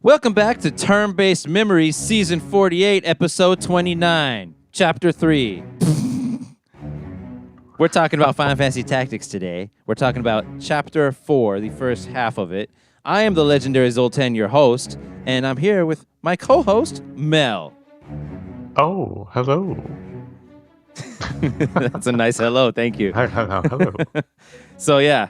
Welcome back to Turn-Based Memories, Season 48, Episode 29, Chapter 3. We're talking about Final Fantasy Tactics today. We're talking about Chapter 4, the first half of it. I am the legendary Zoltan, your host, and I'm here with my co-host, Mel. Oh, hello. That's a nice hello, thank you. Hello. So yeah,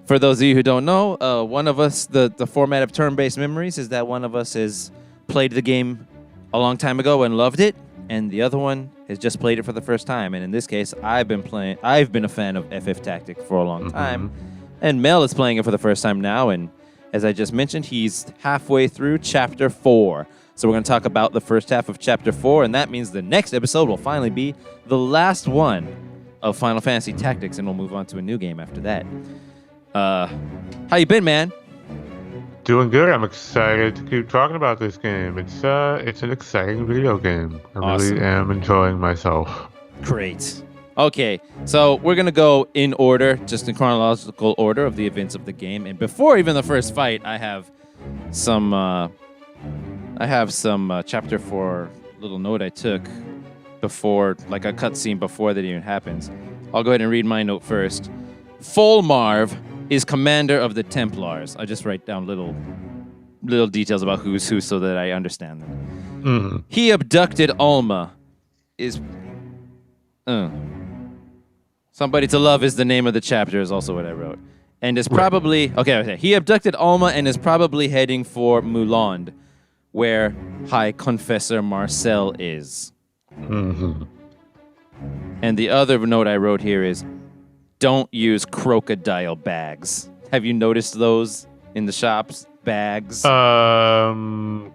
for those of you who don't know, one of us, the format of Turn-Based Memories is that one of us has played the game a long time ago and loved it, and the other one has just played it for the first time. And in this case, I've been a fan of FF Tactic for a long time, and Mel is playing it for the first time now. And as I just mentioned, he's halfway through Chapter 4. So we're going to talk about the first half of Chapter 4, and that means the next episode will finally be the last one of Final Fantasy Tactics, and we'll move on to a new game after that. How you been, man? Doing good. I'm excited to keep talking about this game. It's an exciting video game. I Awesome. really am enjoying myself. Great. Okay, so we're going to go in order, just in chronological order of the events of the game. And before even the first fight, I have some Chapter 4 little note I took before, like a cutscene before that even happens. I'll go ahead and read my note first. Folmarv is commander of the Templars. I just write down little details about who's who so that I understand them. He abducted Alma. Somebody to Love is the name of the chapter is also what I wrote. And is probably... Okay. He abducted Alma and is probably heading for Muland, where High Confessor Marcel is. And the other note I wrote here is, don't use crocodile bags. Have you noticed those in the shops? Bags?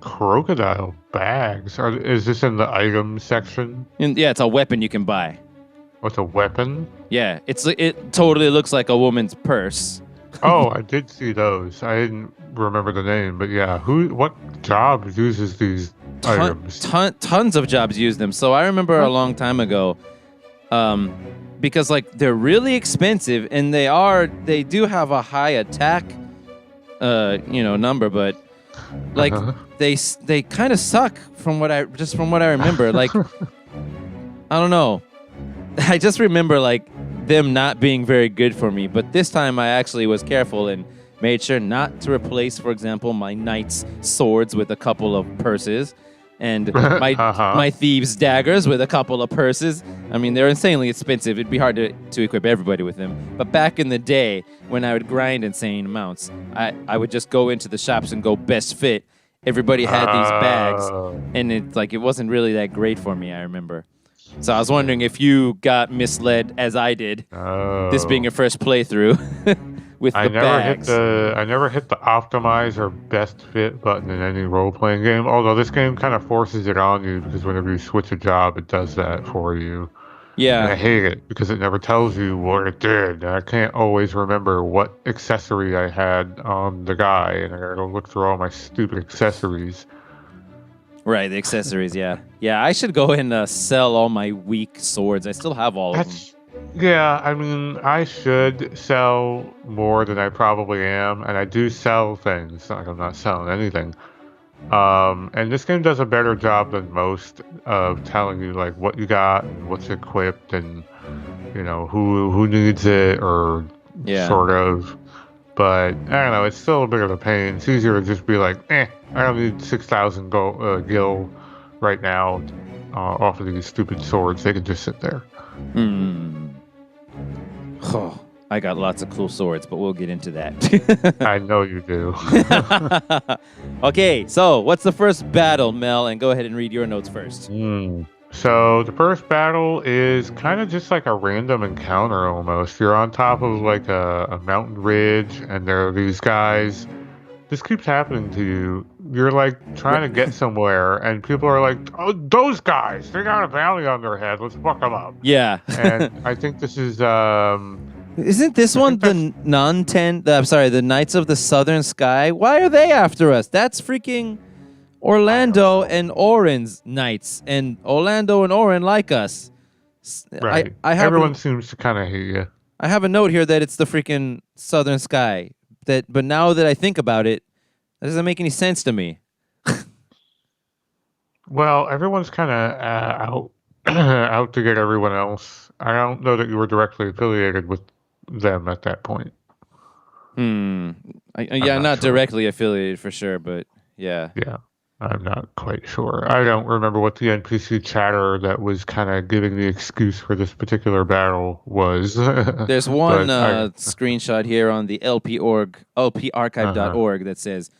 Crocodile bags. Is this in the item section? Yeah, it's a weapon you can buy. What's a weapon? Yeah, it totally looks like a woman's purse. Oh, I did see those. I didn't remember the name, but yeah. What job uses these items? Tons of jobs use them. So I remember a long time ago, because like they're really expensive and they do have a high attack, number, but like they kind of suck from what I remember. Like I don't know. I just remember like them not being very good for me, but this time I actually was careful and made sure not to replace, for example, my knight's swords with a couple of purses and my thieves' daggers with a couple of purses. I mean, they're insanely expensive. It'd be hard to equip everybody with them. But back in the day, when I would grind insane amounts, I would just go into the shops and go best fit. Everybody had these bags, and it wasn't really that great for me, I remember. So I was wondering if you got misled as I did, this being your first playthrough with the bags. I never hit the optimize or best fit button in any role-playing game, although this game kind of forces it on you because whenever you switch a job, it does that for you. Yeah. And I hate it because it never tells you what it did. I can't always remember what accessory I had on the guy, and I gotta look through all my stupid accessories. Right, the accessories, yeah. Yeah, I should go and sell all my weak swords. I still have all of them. Yeah, I mean, I should sell more than I probably am, and I do sell things. It's not like I'm not selling anything. And this game does a better job than most of telling you like what you got and what's equipped and who needs it or sort of. But I don't know, it's still a bit of a pain. It's easier to just be like, I don't need 6,000 gil right now off of these stupid swords. They can just sit there. Oh, I got lots of cool swords, but we'll get into that. I know you do. Okay, so what's the first battle, Mel? And go ahead and read your notes first. So the first battle is kind of just like a random encounter almost. You're on top of like a mountain ridge, and there are these guys. This keeps happening to you. You're like trying to get somewhere, and people are like, "Oh, those guys! They got a bounty on their head. Let's fuck them up." Yeah. And I think this is. Isn't this one the the Knights of the Southern Sky? Why are they after us? That's freaking Orlando and Orin's knights, and Orlando and Orin like us. Right. Everyone seems to kind of hate you. I have a note here that it's the freaking Southern Sky. But now that I think about it, That doesn't make any sense to me. Well, everyone's kind of out out to get everyone else. I don't know that you were directly affiliated with them at that point. Hmm. I'm Yeah, not not sure. directly affiliated for sure, but yeah. Yeah, I'm not quite sure. I don't remember what the NPC chatter that was kind of giving the excuse for this particular battle was. There's one But I, screenshot here on the uh-huh, lparchive.org that says,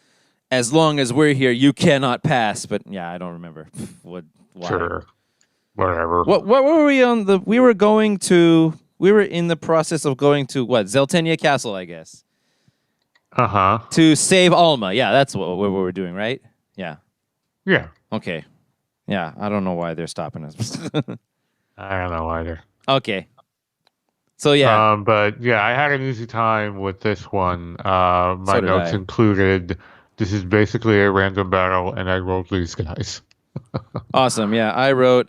"As long as we're here, you cannot pass." But yeah, I don't remember what, why. sure, whatever. What were we on the? We were going to. We were in the process of going to what? Zeltenia Castle, I guess, Uh-huh. to save Alma. Yeah, that's what we were doing, right? Yeah. Yeah, Okay. Yeah, I don't know why they're stopping us. I don't know either. Okay. So yeah, But yeah, I had an easy time with this one. My so did notes I. included this is basically a random battle, and I rolled these guys. Awesome. Yeah, I wrote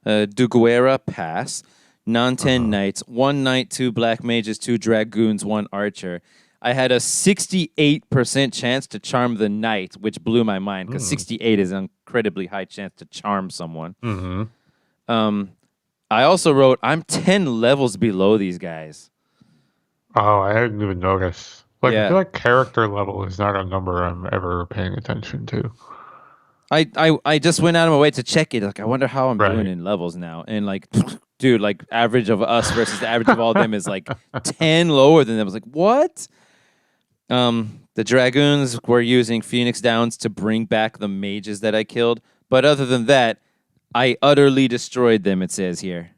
Duguera Pass, non-10 Uh-huh. knights, 1 knight, 2 black mages, 2 dragoons, 1 archer. I had a 68% chance to charm the knight, which blew my mind because Mm. 68 is an incredibly high chance to charm someone. Mm-hmm. Um, I also wrote I'm 10 levels below these guys. Oh, I didn't even notice. Like, I feel Yeah. like character level is not a number I'm ever paying attention to. I just went out of my way to check it. Like, I wonder how I'm doing Right. in levels now. And like, dude, like average of us versus the average of all of them is like 10 lower than them. I was like, what? The dragoons were using Phoenix Downs to bring back the mages that I killed. But other than that, I utterly destroyed them, it says here.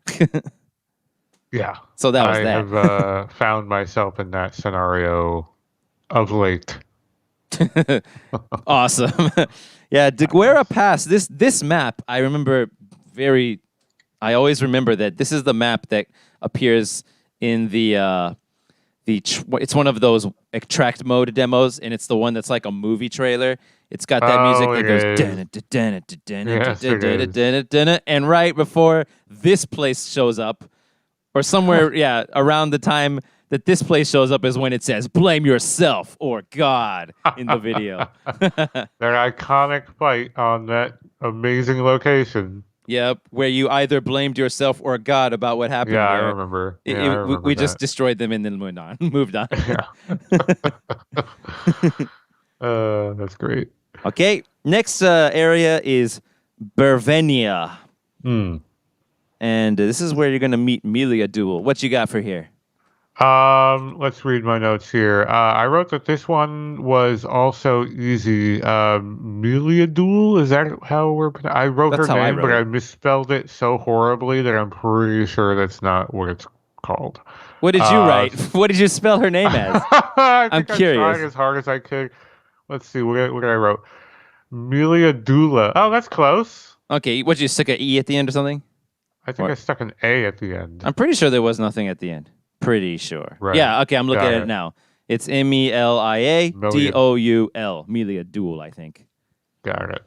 Yeah. So that I was that. have found myself in that scenario of late. Awesome. Yeah, Deguera Pass, this map, I remember very I always remember that this is the map that appears in it's one of those extract mode demos, and it's the one that's like a movie trailer. It's got that music Oh, that it goes is. Yes, it is. and right before this place shows up, or somewhere, yeah, around the time that this place shows up is when it says "Blame yourself" or "God" in the video. That iconic fight on that amazing location. Yep, where you either blamed yourself or God about what Yeah, happened I there. remember. Yeah, I remember We just that. destroyed them and then moved on. Moved on. Yeah. That's great. Okay, next area is Bervenia, Hmm. and this is where you're gonna meet Melia Duel. What you got for here? Let's read my notes here. I wrote that this one was also easy. Miliadul, is that how I wrote That's her how I name, wrote but it. I misspelled it so horribly that I'm pretty sure that's not what it's called. What did you Uh, write? What did you spell her name as? I I'm think I tried curious. as hard as I could. Let's see, what did I wrote? Miliadula. Oh, that's close. Okay, what you stick a E at the end or something? I think I Or stuck an A at the end. I'm pretty sure there was nothing at the end. Pretty sure. Right. Yeah. Okay, I'm looking Got at it it. now. It's Melia Million. Doul. Melia Duel, I think. Got it.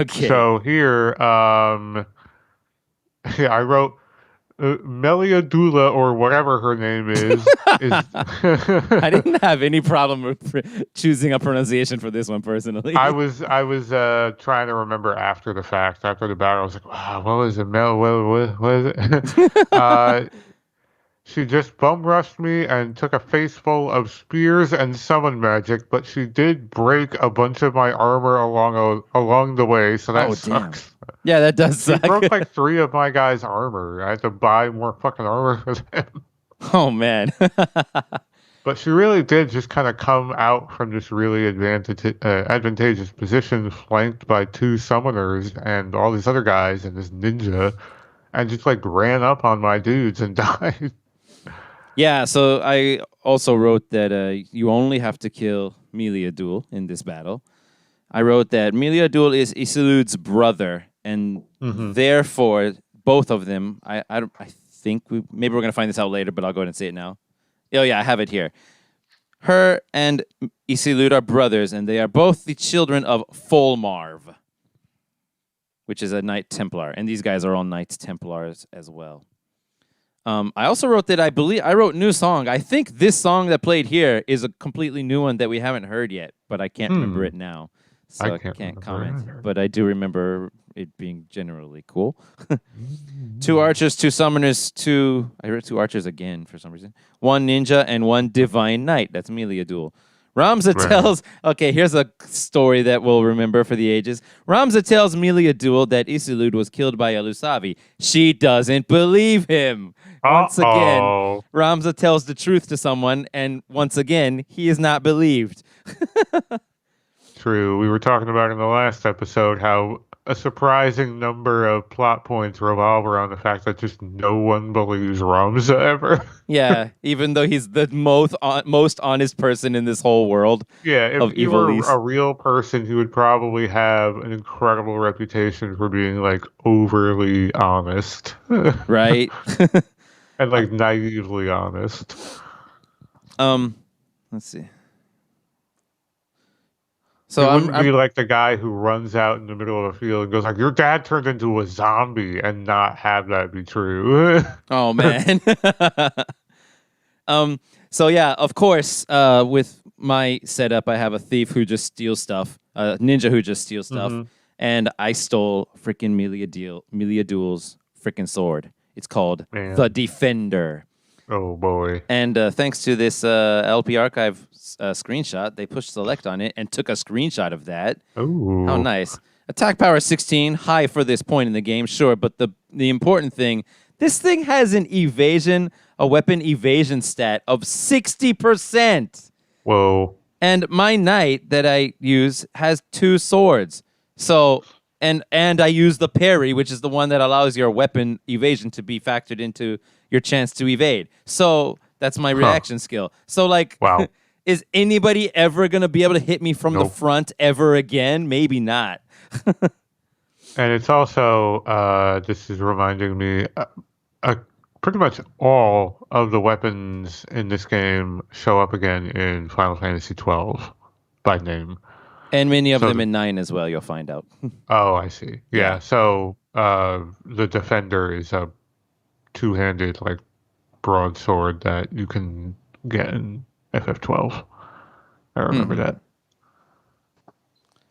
Okay. So here, yeah, I wrote Melia Dula or whatever her name is I didn't have any problem with choosing a pronunciation for this one personally. I was trying to remember after the fact, after the battle. I was like, wow, what was it? What is it? She just bum rushed me and took a face full of spears and summon magic, but she did break a bunch of my armor along the way, so that Oh damn. sucks. Yeah, that does She suck. broke like three of my guys' armor. I had to buy more fucking armor for them. Oh man. But she really did just kind of come out from this really advantageous position, flanked by two summoners and all these other guys and this ninja, and just like ran up on my dudes and died. Yeah, so I also wrote that you only have to kill Melia Duel in this battle. I wrote that Melia Duel is Isilud's brother, and Hmm. therefore both of them. I think maybe we're gonna find this out later, but I'll go ahead and say it now. Oh yeah, I have it here. Her and Isilud are brothers, and they are both the children of Folmarv, which is a Knight Templar, and these guys are all Knights Templars as well. I also wrote that I wrote new song. I think this song that played here is a completely new one that we haven't heard yet, but I can't remember Hmm. it now, I so I can't can't remember comment. either. But I do remember it being generally cool. Two Mm. archers, two summoners, two. I wrote two archers again for some reason. One ninja and one divine knight. That's melee duel. Ramza Right. tells. Okay, here's a story that we'll remember for the ages. Ramza tells Melia Duel that Isilud was killed by Elusavi. She doesn't believe him. Once again, Uh-oh. Ramza tells the truth to someone, and once again, he is not believed. True. We were talking about in the last episode how a surprising number of plot points revolve around the fact that just no one believes Ramza ever. Yeah, even though he's the most honest person in this whole world Yeah, of if you were a evilese, real person, he would probably have an incredible reputation for being like overly honest and right? like naively honest. um, let's see. He So wouldn't I'm be like the guy who runs out in the middle of a field and goes like, "Your dad turned into a zombie," and not have that be true. oh man. um, so yeah, of course, with my setup, I have a thief who just steals stuff, a ninja who just steals stuff, hmm and I stole freaking Melia Duel's freaking sword. It's called the Man, Defender. oh boy. And thanks to this LP archive screenshot, they pushed select on it and took a screenshot of that. How Oh, nice. Attack power 16, high for this point in the game, sure, but the important thing, this thing has a weapon evasion stat of 60%. whoa. And my knight that I use has two swords. So and I use the parry, which is the one that allows your weapon evasion to be factored into your chance to evade. So that's my Huh. reaction skill. So like Wow. is anybody ever gonna be able to hit me from the Nope. front ever again? Maybe not. And it's also, this is reminding me, uh, pretty much all of the weapons in this game show up again in Final Fantasy 12 by name. And many of So, them in 9 as well, you'll find out. oh, I see. Yeah. Yeah. So, the Defender is a two-handed, like, broadsword that you can get in FF12. I remember Hmm. that.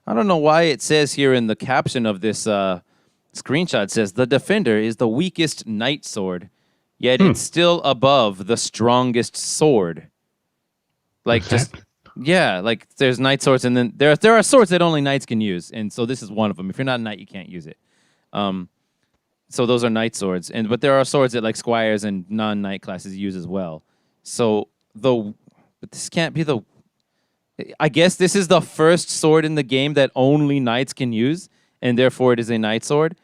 I don't know why it says here in the caption of this screenshot, it says the Defender is the weakest knight sword, yet Hmm. it's still above the strongest sword. What's Like that? just yeah, like there's knight swords, and then there are swords that only knights can use, and so this is one of them. If you're not a knight, you can't use it. Um, so those are knight swords, and but there are swords that like squires and non-knight classes use as well. So but this can't be the. I guess this is the first sword in the game that only knights can use, and therefore it is a knight sword,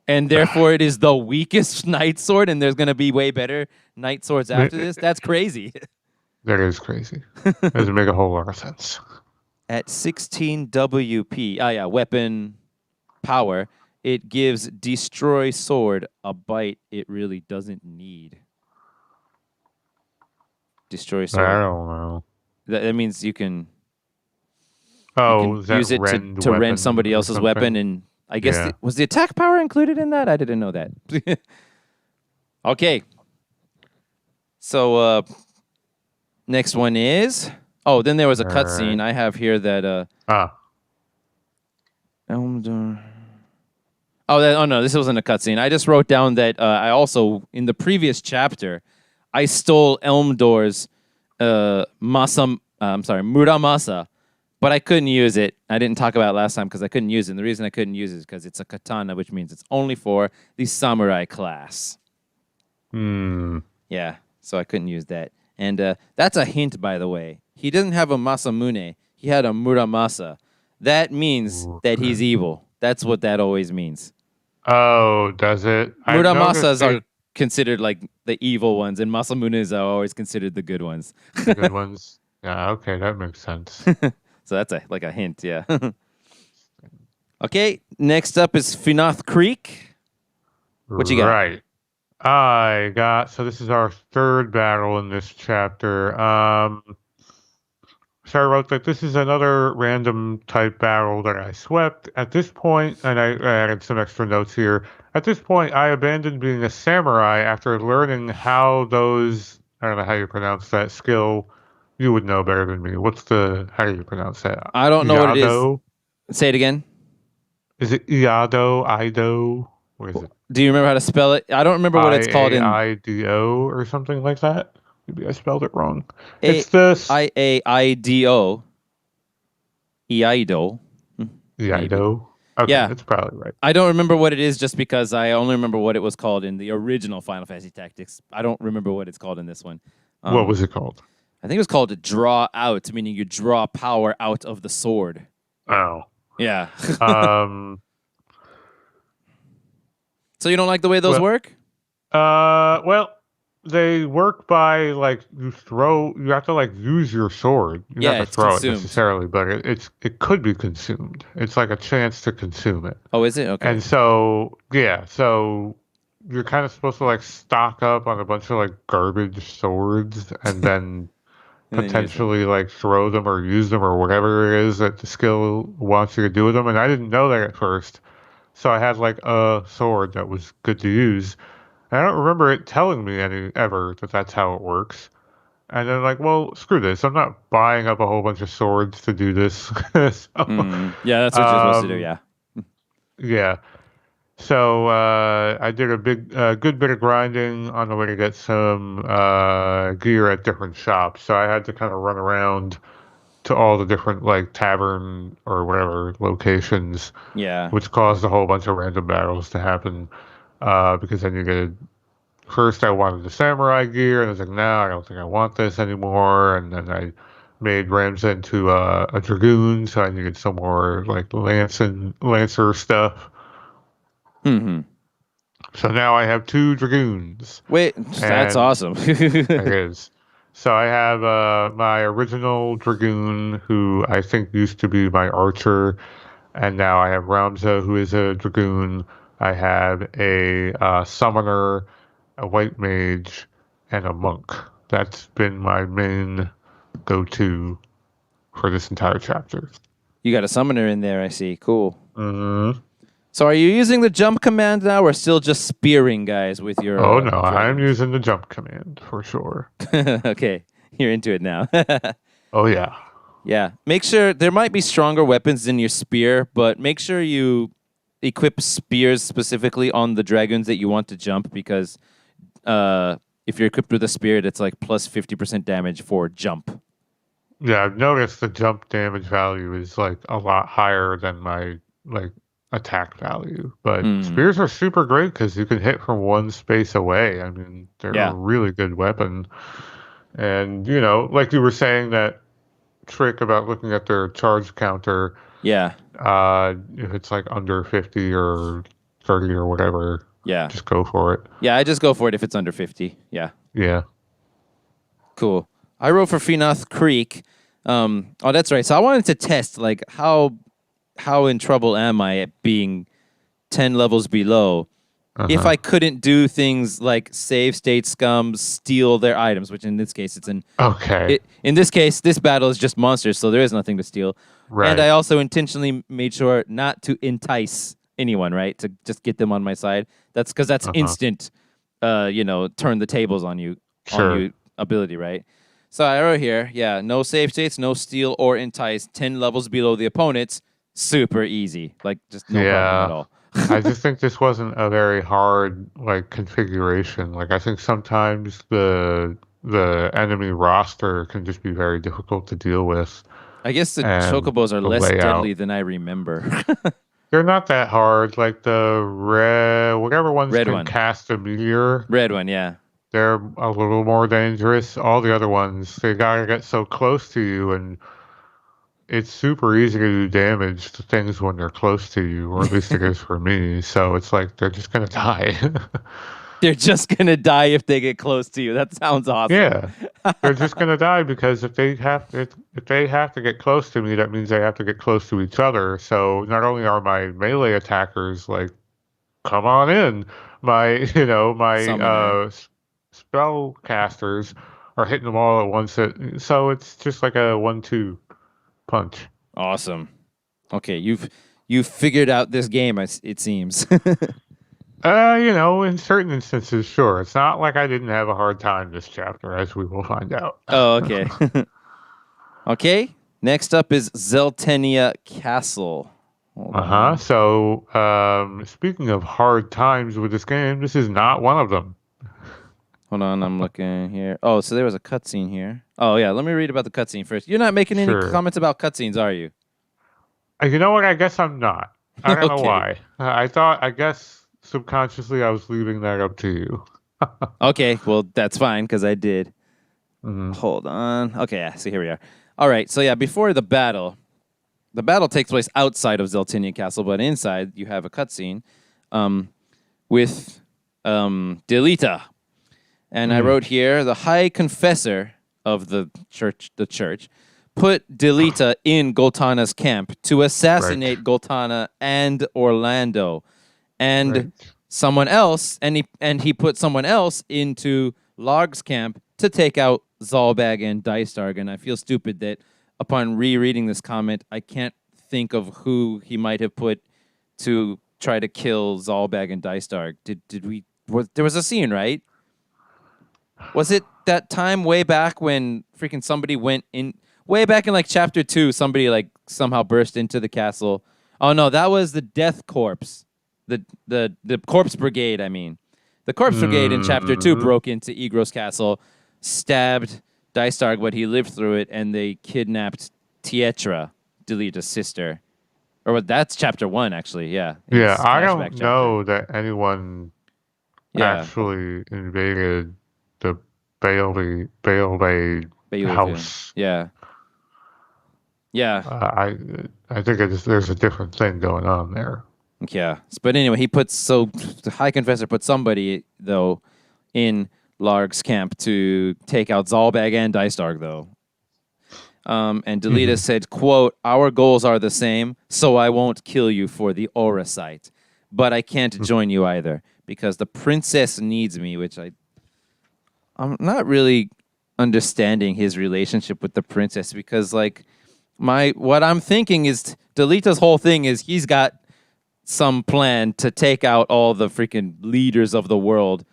and therefore it is the weakest knight sword, and there's gonna be way better knight swords after this. That's crazy. That is crazy. Doesn't make a whole lot of sense. At 16 WP, yeah, weapon power, it gives destroy sword a bite it really doesn't need. Destroy I sword. don't know. That means you can Oh, is that use it rend to rend weapon somebody or else's weapon, something? and I guess Yeah. was the attack power included in that? I didn't know that. Okay, so next one is then there was a All right. cutscene I have here that Ah. Elmdor. Oh no, this wasn't a cutscene. I just wrote down that I also in the previous chapter I stole Elmdor's Muramasa, but I couldn't use it. I didn't talk about it last time because I couldn't use it. And the reason I couldn't use it is because it's a katana, which means it's only for the samurai class. Hmm. Yeah, so I couldn't use that. And that's a hint, by the way. He doesn't have a Masamune. He had a Muramasa. That means that Okay. he's evil. That's what that always means. Oh, does it? I've noticed Muramasas are considered like the evil ones, and Masamunes are always considered the good ones. the good ones. Yeah, okay, that makes sense. So that's like a hint, yeah. Okay, next up is Finath Creek. What you got? Right. So this is our third battle in this chapter. So I wrote that this is another random type battle that I swept at this point, and I added some extra notes here. At this point, I abandoned being a samurai after learning how those. I don't know how you pronounce that skill. You would know better than me. How do you pronounce that? I don't know what it is. Iado? Say it again. Is it Iado? Ido? What is it? Do you remember how to spell it? I don't remember what it's called in Iaido or something like that? Maybe I spelled it wrong. A It's this. I A I D O. Iaido. Maybe. Iaido? Okay, Yeah. that's probably right. I don't remember what it is just because I only remember what it was called in the original Final Fantasy Tactics. I don't remember what it's called in this one. What was it called? I think it was called to draw out, meaning you draw power out of the sword. Oh. Yeah. Um. So you don't like the way those Well, work? Well, they work by like you throw. You have to like use your sword. You Yeah, have to it's throw it consumed. necessarily, but it could be consumed. It's like a chance to consume it. Oh, is it? Okay. And so yeah, so you're kind of supposed to like stock up on a bunch of like garbage swords and then And then use them. potentially like throw them or use them or whatever it is that the skill wants you to do with them. And I didn't know that at first. So I had like a sword that was good to use. And I don't remember it telling me any ever that that's how it works. And then like, well, screw this. I'm not buying up a whole bunch of swords to do this. So, Yeah, that's what you're supposed to do. um, Yeah. yeah. So I did a good bit of grinding on the way to get some gear at different shops. So I had to kind of run around to all the different like tavern or whatever locations, Yeah. which caused a whole bunch of random battles to happen. Because I needed first I wanted the samurai gear, and I was like, no, I don't think I want this anymore. And then I made Ramza into a dragoon, so I needed some more like lancer stuff. Hmm. So now I have two dragoons, Wait, that's and awesome. it is. So I have my original dragoon, who I think used to be my archer, and now I have Ramza, who is a dragoon. I have a summoner, a white mage, and a monk. That's been my main go-to for this entire chapter. You got a summoner in there, I see. Cool. Hmm. So are you using the jump command now or still just spearing guys with your Oh no, I'm dragons? using the jump command for sure. Okay, you're into it now. Oh yeah. Yeah. Make sure there might be stronger weapons than your spear, but make sure you equip spears specifically on the dragons that you want to jump because if you're equipped with a spear, it's like plus 50% damage for jump. Yeah, I've noticed the jump damage value is like a lot higher than my like attack value. But Mm. spears are super great because you can hit from one space away. I mean, they're a Yeah. really good weapon. And you know, like you were saying that trick about looking at their charge counter, Yeah. if it's like under 50 or 30 or whatever, Yeah. just go for it. Yeah, I just go for it if it's under 50. Yeah. Yeah. Cool. I wrote for Feenoth Creek. Oh, that's right. So I wanted to test like how in trouble am I at being 10 levels below if Uh-huh. I couldn't do things like save state scums, steal their items, which in this case Okay. in this case this battle is just monsters, so there is nothing to steal. And Right. I also intentionally made sure not to entice anyone, right? To just get them on my side. That's because that's Uh-huh. instant turn the tables on Sure. you ability, right? So I wrote here, yeah, no save states, no steal or entice, 10 levels below the opponents, super easy. Like just no problem at Yeah. all. I just think this wasn't a very hard like configuration. Like I think sometimes the enemy roster can just be very difficult to deal with, I guess the and chocobos are the less layout. deadly than I remember. They're not that hard. Like the red, whatever ones Red can one. cast a meteor, Red one, yeah. they're a little more dangerous. All the other ones, they gotta get so close to you, and it's super easy to do damage to things when they're close to you, or at least it is for me. So it's like they're just gonna die. They're just gonna die if they get close to you. That sounds awesome. Yeah, they're just gonna die because if they have to get close to me, that means they have to get close to each other. So not only are my melee attackers like, come on in, my my Summoner. spell casters are hitting them all at once. So it's just like a 1-2 punch. Awesome. Okay, you've figured out this game. It seems. In certain instances, sure. It's not like I didn't have a hard time this chapter, as we will find out. Oh, okay. Okay. Next up is Zeltenia Castle. Hold Uh-huh. on. So, speaking of hard times with this game, this is not one of them. Hold on, I'm looking here. Oh, so there was a cutscene here. Oh yeah, let me read about the cutscene first. You're not making any Sure. comments about cutscenes, are you? You know what? I guess I'm not. I don't know Okay. why. I guess subconsciously I was leaving that up to you. Okay, well that's fine because I did. Hmm. Hold on. Okay, yeah, so here we are. All right, so yeah, before the battle takes place outside of Zeltinian Castle, but inside you have a cutscene um, with Delita. And I Mm, wrote here, the high confessor of the church, put Delita in Goltana's camp to right. assassinate Goltana and Orlando. And Right. someone else, and he put someone else into Larg's camp to take out Zalbag and Dystarg. And I feel stupid that upon rereading this comment, I can't think of who he might have put to try to kill Zalbag and Dystarg. There was a scene, right? Was it that time way back when freaking somebody went in way back in like chapter 2, somebody like somehow burst into the castle? Oh no, that was the Death Corpse. The Corpse Brigade, I mean. The Corpse Brigade in chapter 2 Hmm. broke into Egros Castle, stabbed Dystarg, but he lived through it, and they kidnapped Tietra, Delita's sister. Or that's chapter 1 actually, yeah. In Yeah, this I flashback don't chapter. know that anyone Yeah. actually invaded the Bailey Beowulf. house. Yeah. Yeah. I think there's a different thing going on there. Yeah, but anyway, the High Confessor put somebody though in Larg's camp to take out Zalbag and Dystarg though. And Delita Hmm. said, "quote Our goals are the same, so I won't kill you for the aura sight, but I can't join you either because the princess needs me." Which I'm not really understanding his relationship with the princess because like my what I'm thinking is Delita's whole thing is he's got some plan to take out all the freaking leaders of the world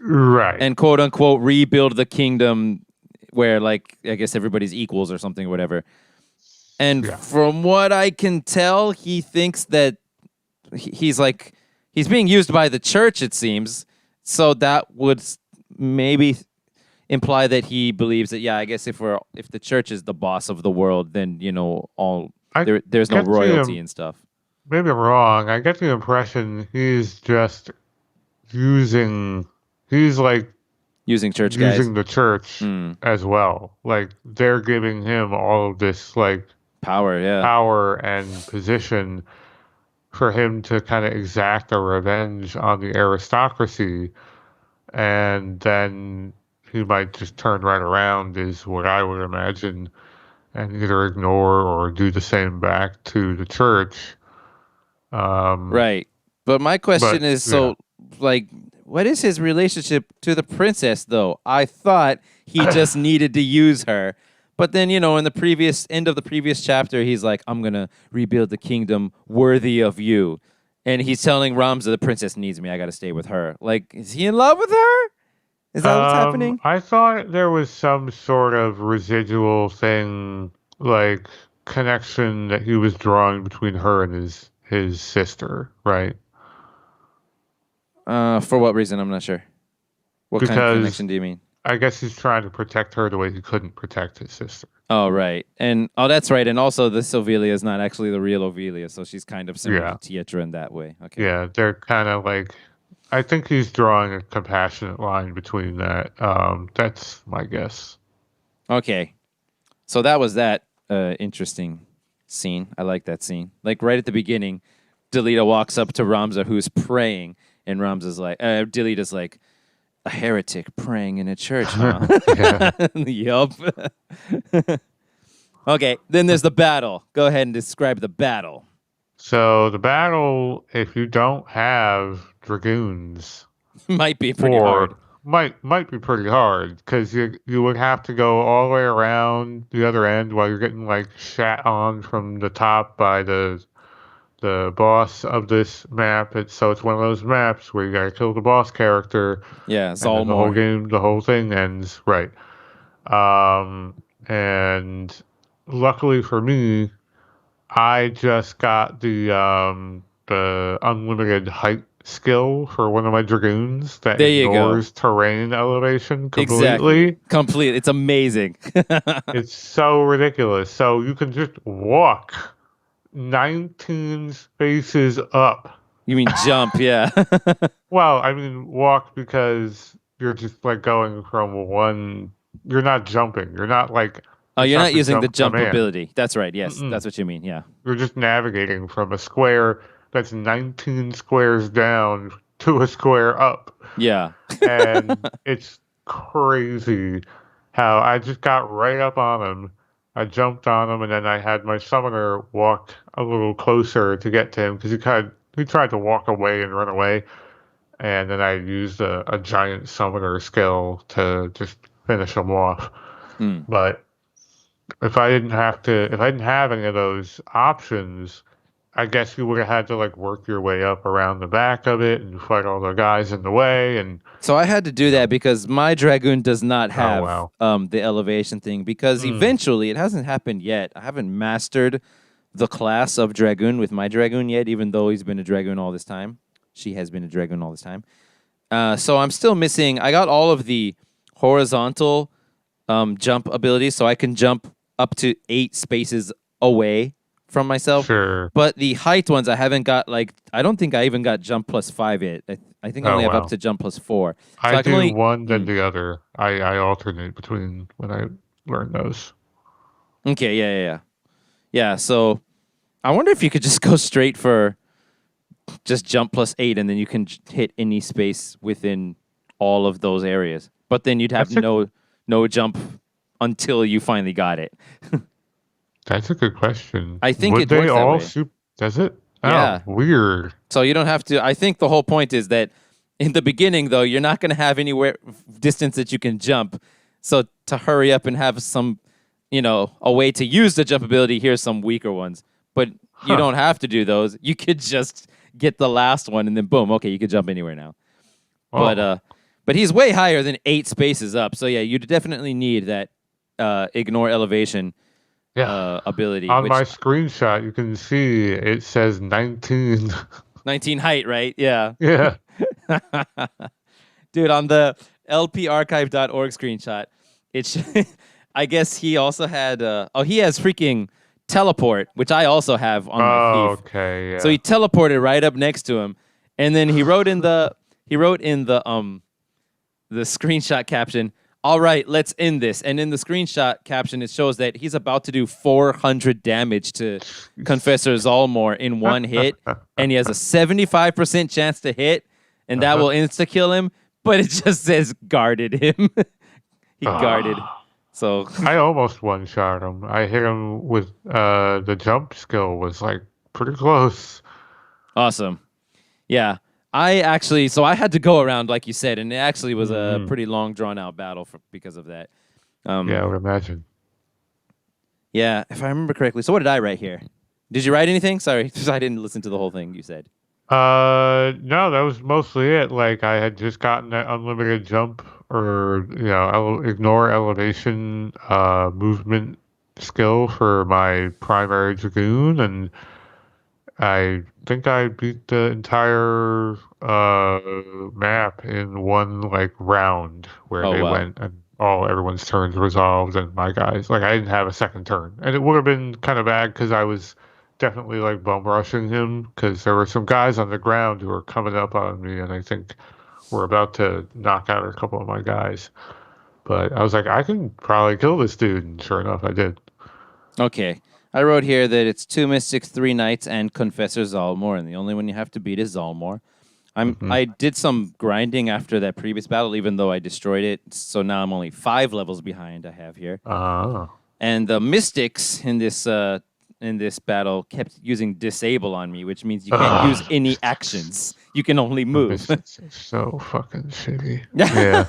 Right. and quote unquote rebuild the kingdom where like I guess everybody's equals or something or whatever. And Yeah. from what I can tell, he thinks that he's like he's being used by the church it seems. So that would maybe imply that he believes that yeah, I guess if the church is the boss of the world then all I there's no get royalty the and stuff. maybe I'm wrong. I get the impression he's just using he's like Using church guys. using the church Mm, as well. Like they're giving him all of this like power, yeah. power and position for him to kind of exact a revenge on the aristocracy, and then he might just turn right around, is what I would imagine, and either ignore or do the same back to the church. Um, Right. But my question but is yeah. so like what is his relationship to the princess though? I thought he just needed to use her. But then, in the previous end of the previous chapter, he's like, I'm gonna rebuild the kingdom worthy of you. And he's telling Ramza the princess needs me, I gotta stay with her. Like, is he in love with her? Is that what's happening? I thought there was some sort of residual thing, like connection that he was drawing between her and his sister, right? For what reason? I'm not sure. What kind of Because connection do you mean? I guess he's trying to protect her the way he couldn't protect his sister. Oh, right. And oh, that's right. And also, this Ovelia is not actually the real Ovelia, so she's kind of similar to Yeah, Tietra in that way. Okay. yeah, they're kind of like. I think he's drawing a compassionate line between that. That's my guess. Okay. So that was that interesting scene. I like that scene. Like right at the beginning, Delita walks up to Ramza, who's praying, and Ramza's like, Delita's like, a heretic praying in a church, huh? Yeah. Yup. Okay. Then there's the battle. Go ahead and describe the battle. So the battle, if you don't have dragoons, Might be pretty hard. or might be pretty hard because you would have to go all the way around the other end while you're getting like shat on from the top by the boss of this map. It's one of those maps where you gotta kill the boss character, Yeah, and then the whole Zolmor. game, the whole thing ends. Right. And luckily for me, I just got the unlimited height skill for one of my dragoons that There you go. ignores terrain elevation Exactly. completely. Complete. It's amazing. It's so ridiculous. So you can just walk 19 spaces up. You mean jump? Yeah. Well, I mean walk because you're just like going from one. You're not jumping. You're not like Oh, it's you're not not the using the jump jump command. ability. That's right. Yes, Mm-mm. that's what you mean. Yeah. You're just navigating from a square that's 19 squares down to a square up. Yeah. And it's crazy how I just got right up on him. I jumped on him, and then I had my summoner walk a little closer to get to him because he tried to walk away and run away, and then I used a giant summoner skill to just finish him off. Hmm. But if I didn't have any of those options, I guess you would have had to like work your way up around the back of it and fight all the guys in the way and So I had to do you that know. because my dragoon does not Oh have wow. the elevation thing because Mm, eventually it hasn't happened yet. I haven't mastered the class of dragoon with my dragoon yet, even though he's been a dragoon all this time. She has been a dragoon all this time. So I'm still missing. I got all of the horizontal jump abilities, so I can jump up to 8 spaces away from myself. sure. But the height ones, I haven't got like. I don't think I even got jump +5 yet. I think I Oh only have up wow. to jump +4. So I I can do only. one then Mm, the other. I alternate between when I learn those. okay, yeah, yeah, yeah, yeah. So I wonder if you could just go straight for just jump +8, and then you can hit any space within all of those areas. But then you'd have That's a no jump until you finally got it. that's a good question. I think Would it they works that all way. soup does it? Oh, Yeah. weird. So you don't have to. I think the whole point is that in the beginning, though, you're not going to have anywhere distance that you can jump. So to hurry up and have some, a way to use the jump ability, here's some weaker ones. But you Huh. don't have to do those. You could just get the last one and then boom, okay, you can jump anywhere now. But Oh. but he's way higher than 8 spaces up. So yeah, you definitely need that ignore elevation Yeah. ability, On my which screenshot you can see it says 19. 19 height, right? Yeah. Yeah. Dude, on the lparchive.org screenshot, it's I guess he also had he has freaking teleport, which I also have on my thief. Okay, So yeah. he teleported right up next to him, and then he wrote in the screenshot caption, "All right, let's end this." And in the screenshot caption, it shows that he's about to do 400 damage to Confessor Zolmor in one hit, and he has a 75% chance to hit, and that Uh-huh. will insta kill him. But it just says guarded him. He guarded. Ah, So I almost one shot him. I hit him with the jump skill was like pretty close. awesome. Yeah. So I had to go around like you said, and it actually was a Hmm. pretty long drawn out battle because of that. Yeah, Um, I would imagine. yeah, if I remember correctly. So what did I write here? Did you write anything? Sorry, I didn't listen to the whole thing you said. No, that was mostly it. Like I had just gotten that unlimited jump or ignore elevation movement skill for my primary dragoon, and I think I beat the entire map in one like round where Oh they wow. went and all everyone's turns resolved and my guys like I didn't have a second turn, and it would have been kind of bad because I was definitely like bum rushing him because there were some guys on the ground who were coming up on me and I think were about to knock out a couple of my guys. But I was like, I can probably kill this dude, and sure enough, I did. Okay. I wrote here that it's 2 mystics, 3 knights, and Confessor Zalmor, and the only one you have to beat is Zalmor. Hmm. I did some grinding after that previous battle, even though I destroyed it. So now I'm only 5 levels behind. I have here, Ah, and the mystics in this battle kept using disable on me, which means you can't use ugh, any actions. You can only the move. Mystics are so fucking shitty. Yeah.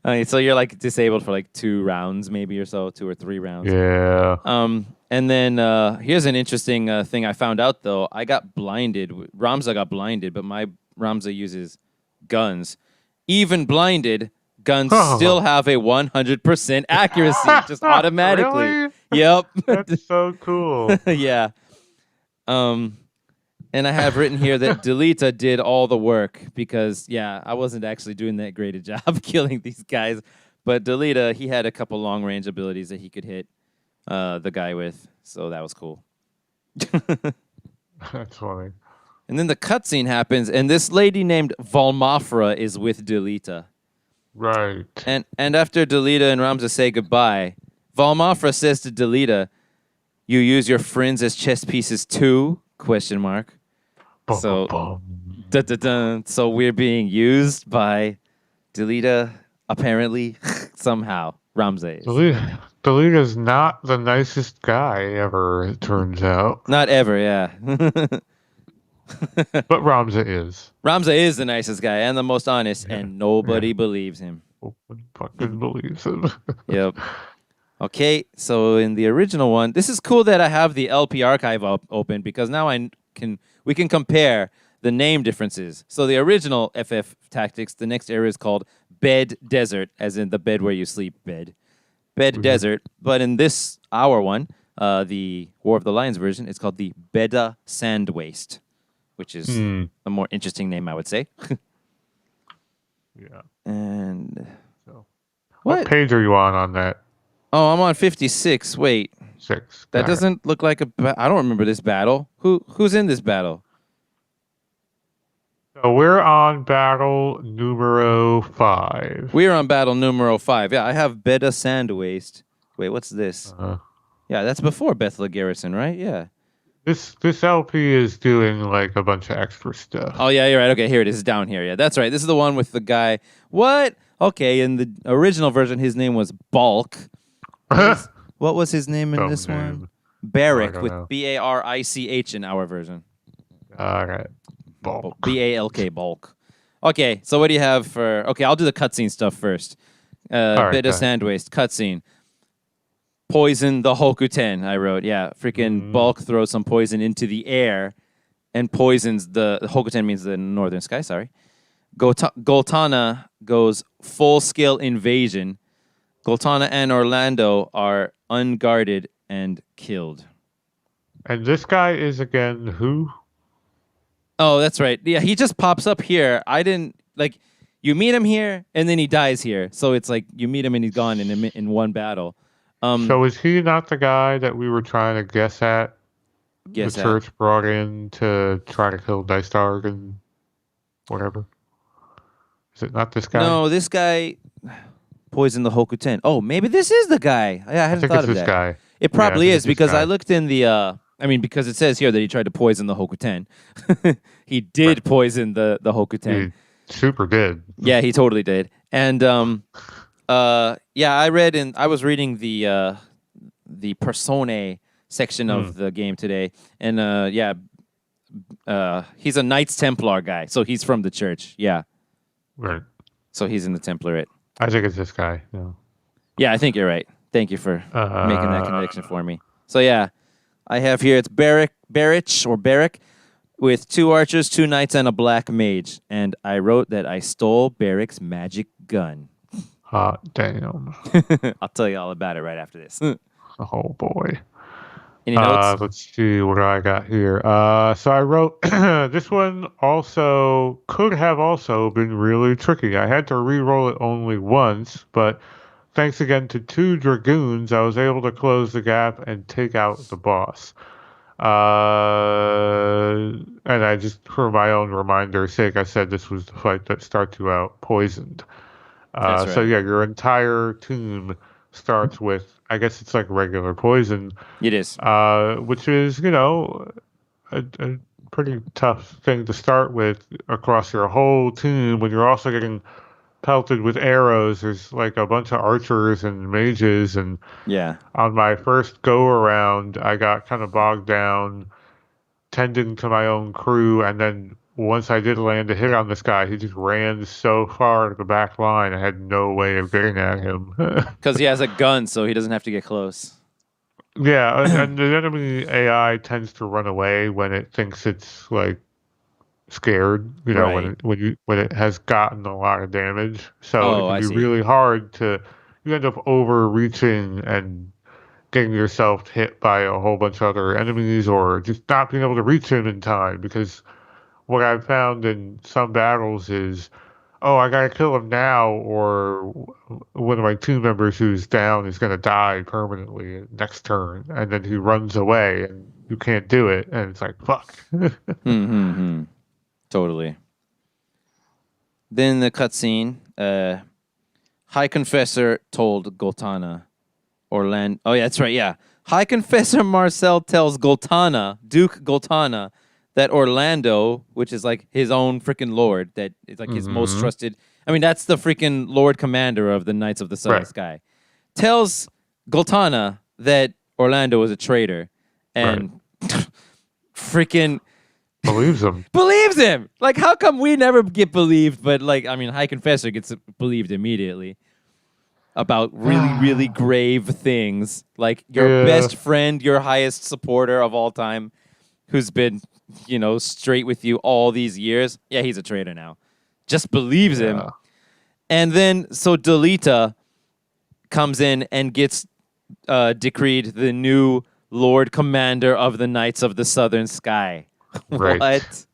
So you're like disabled for like 2 rounds, maybe or so, 2 or 3 rounds. Yeah. And then here's an interesting thing I found out though. I got blinded. Ramza got blinded, but my Ramza uses guns. Even blinded, guns still Oh. have a 100% accuracy, just automatically. Really? Yep. That's so cool. Yeah. Um, and I have written here that Delita did all the work because, yeah, I wasn't actually doing that great a job killing these guys. But Delita, he had a couple long range abilities that he could hit the guy with. So that was cool. That's funny. And then the cutscene happens, and this lady named Valmafra is with Delita. Right. And after Delita and Ramza say goodbye, Valmafra says to Delita, "You use your friends as chess pieces too?" Question mark. Bum, So, bum, so we're being used by Delita, apparently, somehow. Ramza is. Delita's not the nicest guy ever, it turns out. Not ever, yeah. But Ramza is. Ramza is the nicest guy and the most honest, Yeah. and nobody believes him. Nobody fucking believes him. Yep. Okay, so in the original one, this is cool that I have the LP archive open because now we can compare the name differences. So the original FF Tactics, the next area is called Bed Desert, as in the bed where you sleep bed. Bed Desert. But in this our one, the War of the Lions version, it's called the Beda Sand Waste, which is a more interesting name, I would say. Yeah. And So, what? what page are you on that? Oh, I'm on 56. Wait. 6. That Got it. doesn't look like I don't remember this battle. Who's in this battle? So we're on battle numero 5. We're on battle numero 5. Yeah, I have Beda Sand Waste. Wait, what's this? Uh, Yeah, that's before Bethla Garrison, right? Yeah. this LP is doing like a bunch of extra stuff. Oh, yeah, you're right. Okay, here it is down here. Yeah, that's right. This is the one with the guy. What? Okay, in the original version, his name was Balk. What was his name in Dumb this name. one? Barrick don't with know. Barich in our version. All right. Bulk. Balk, Bulk. Okay, so what do you have for... Okay, I'll do the cutscene stuff first. right, Bit go of ahead. sand waste, cutscene. Poison the Hokuten, I wrote. Yeah, freaking Bulk throws some poison into the air and poisons the Hokuten means the northern sky, sorry. Goltana goes full-scale invasion. Goltana and Orlando are unguarded and killed. And this guy is again who? Oh, that's right. Yeah, he just pops up here. I didn't like. You meet him here, and then he dies here. So it's like you meet him and he's gone in one battle. So is he not the guy that we were trying to guess at? Guess the at. church brought in to try to kill Dystarg and whatever. Is it not this guy? No, this guy poisoned the Hokuten. Oh, maybe this is the guy. Yeah, I I hadn't think thought it's of this that. guy. It probably Yeah, I think is it's this because I guy. looked in the. I mean, because it says here that he tried to poison the Hokuten. He did poison the Hokuten. He super did. Yeah, he totally did. And yeah, I was reading the Personae section of the game today, and yeah, he's a Knights Templar guy, so he's from the church. Yeah, Right. so he's in the Template. I think it's this guy. No. Yeah, I think you're right. Thank you for making that connection for me. So yeah, I have here it's Barrick with 2 archers, 2 knights, and a black mage. And I wrote that I stole Barrick's magic gun. Hot damn. I'll tell you all about it right after this. Oh boy. Any notes? Let's see what I got here. So I wrote this one also could have also been really tricky. I had to re-roll it only once, but thanks again to 2 dragoons, I was able to close the gap and take out the boss. And I just, for my own reminder's sake, I said this was the fight that starts you out poisoned. That's right. So yeah, your entire tomb starts with, I guess it's like regular poison, It is. which is, you know, a pretty tough thing to start with across your whole tomb when you're also getting pelted with arrows. There's like a bunch of archers and mages, and Yeah. on my first go around, I got kind of bogged down tending to my own crew, and then once I did land a hit on this guy, he just ran so far to the back line, I had no way of getting at him. Because he has a gun, so he doesn't have to get close. Yeah, and the enemy AI tends to run away when it thinks it's like scared, Right. when it has gotten a lot of damage. So it Oh, can I be see. really hard to you end up overreaching and getting yourself hit by a whole bunch of other enemies or just not being able to reach him in time because what I've found in some battles is, oh, I gotta kill him now, or one of my team members who's down is gonna die permanently next turn, and then he runs away, and you can't do it, and it's like, fuck. Hmm. Totally. Then the cutscene. High Confessor told Goltana, Orlando. Oh yeah, that's right. Yeah, High Confessor Marcel tells Duke Goltana, that Orlando, which is like his own freaking lord, that is like his most Hmm. trusted. I mean, that's the freaking Lord Commander of the Knights of the Southern Right, Sky. Tells Goltana that Orlando is a traitor, right. and freaking Believes him. believes him. Like, how come we never get believed? But like, I mean, High Confessor gets believed immediately about really, really grave things, like your Yeah, best friend, your highest supporter of all time, who's been, straight with you all these years. Yeah, he's a traitor now. Just believes him. yeah. And then, so Delita comes in and gets decreed the new Lord Commander of the Knights of the Southern Sky. Right. What?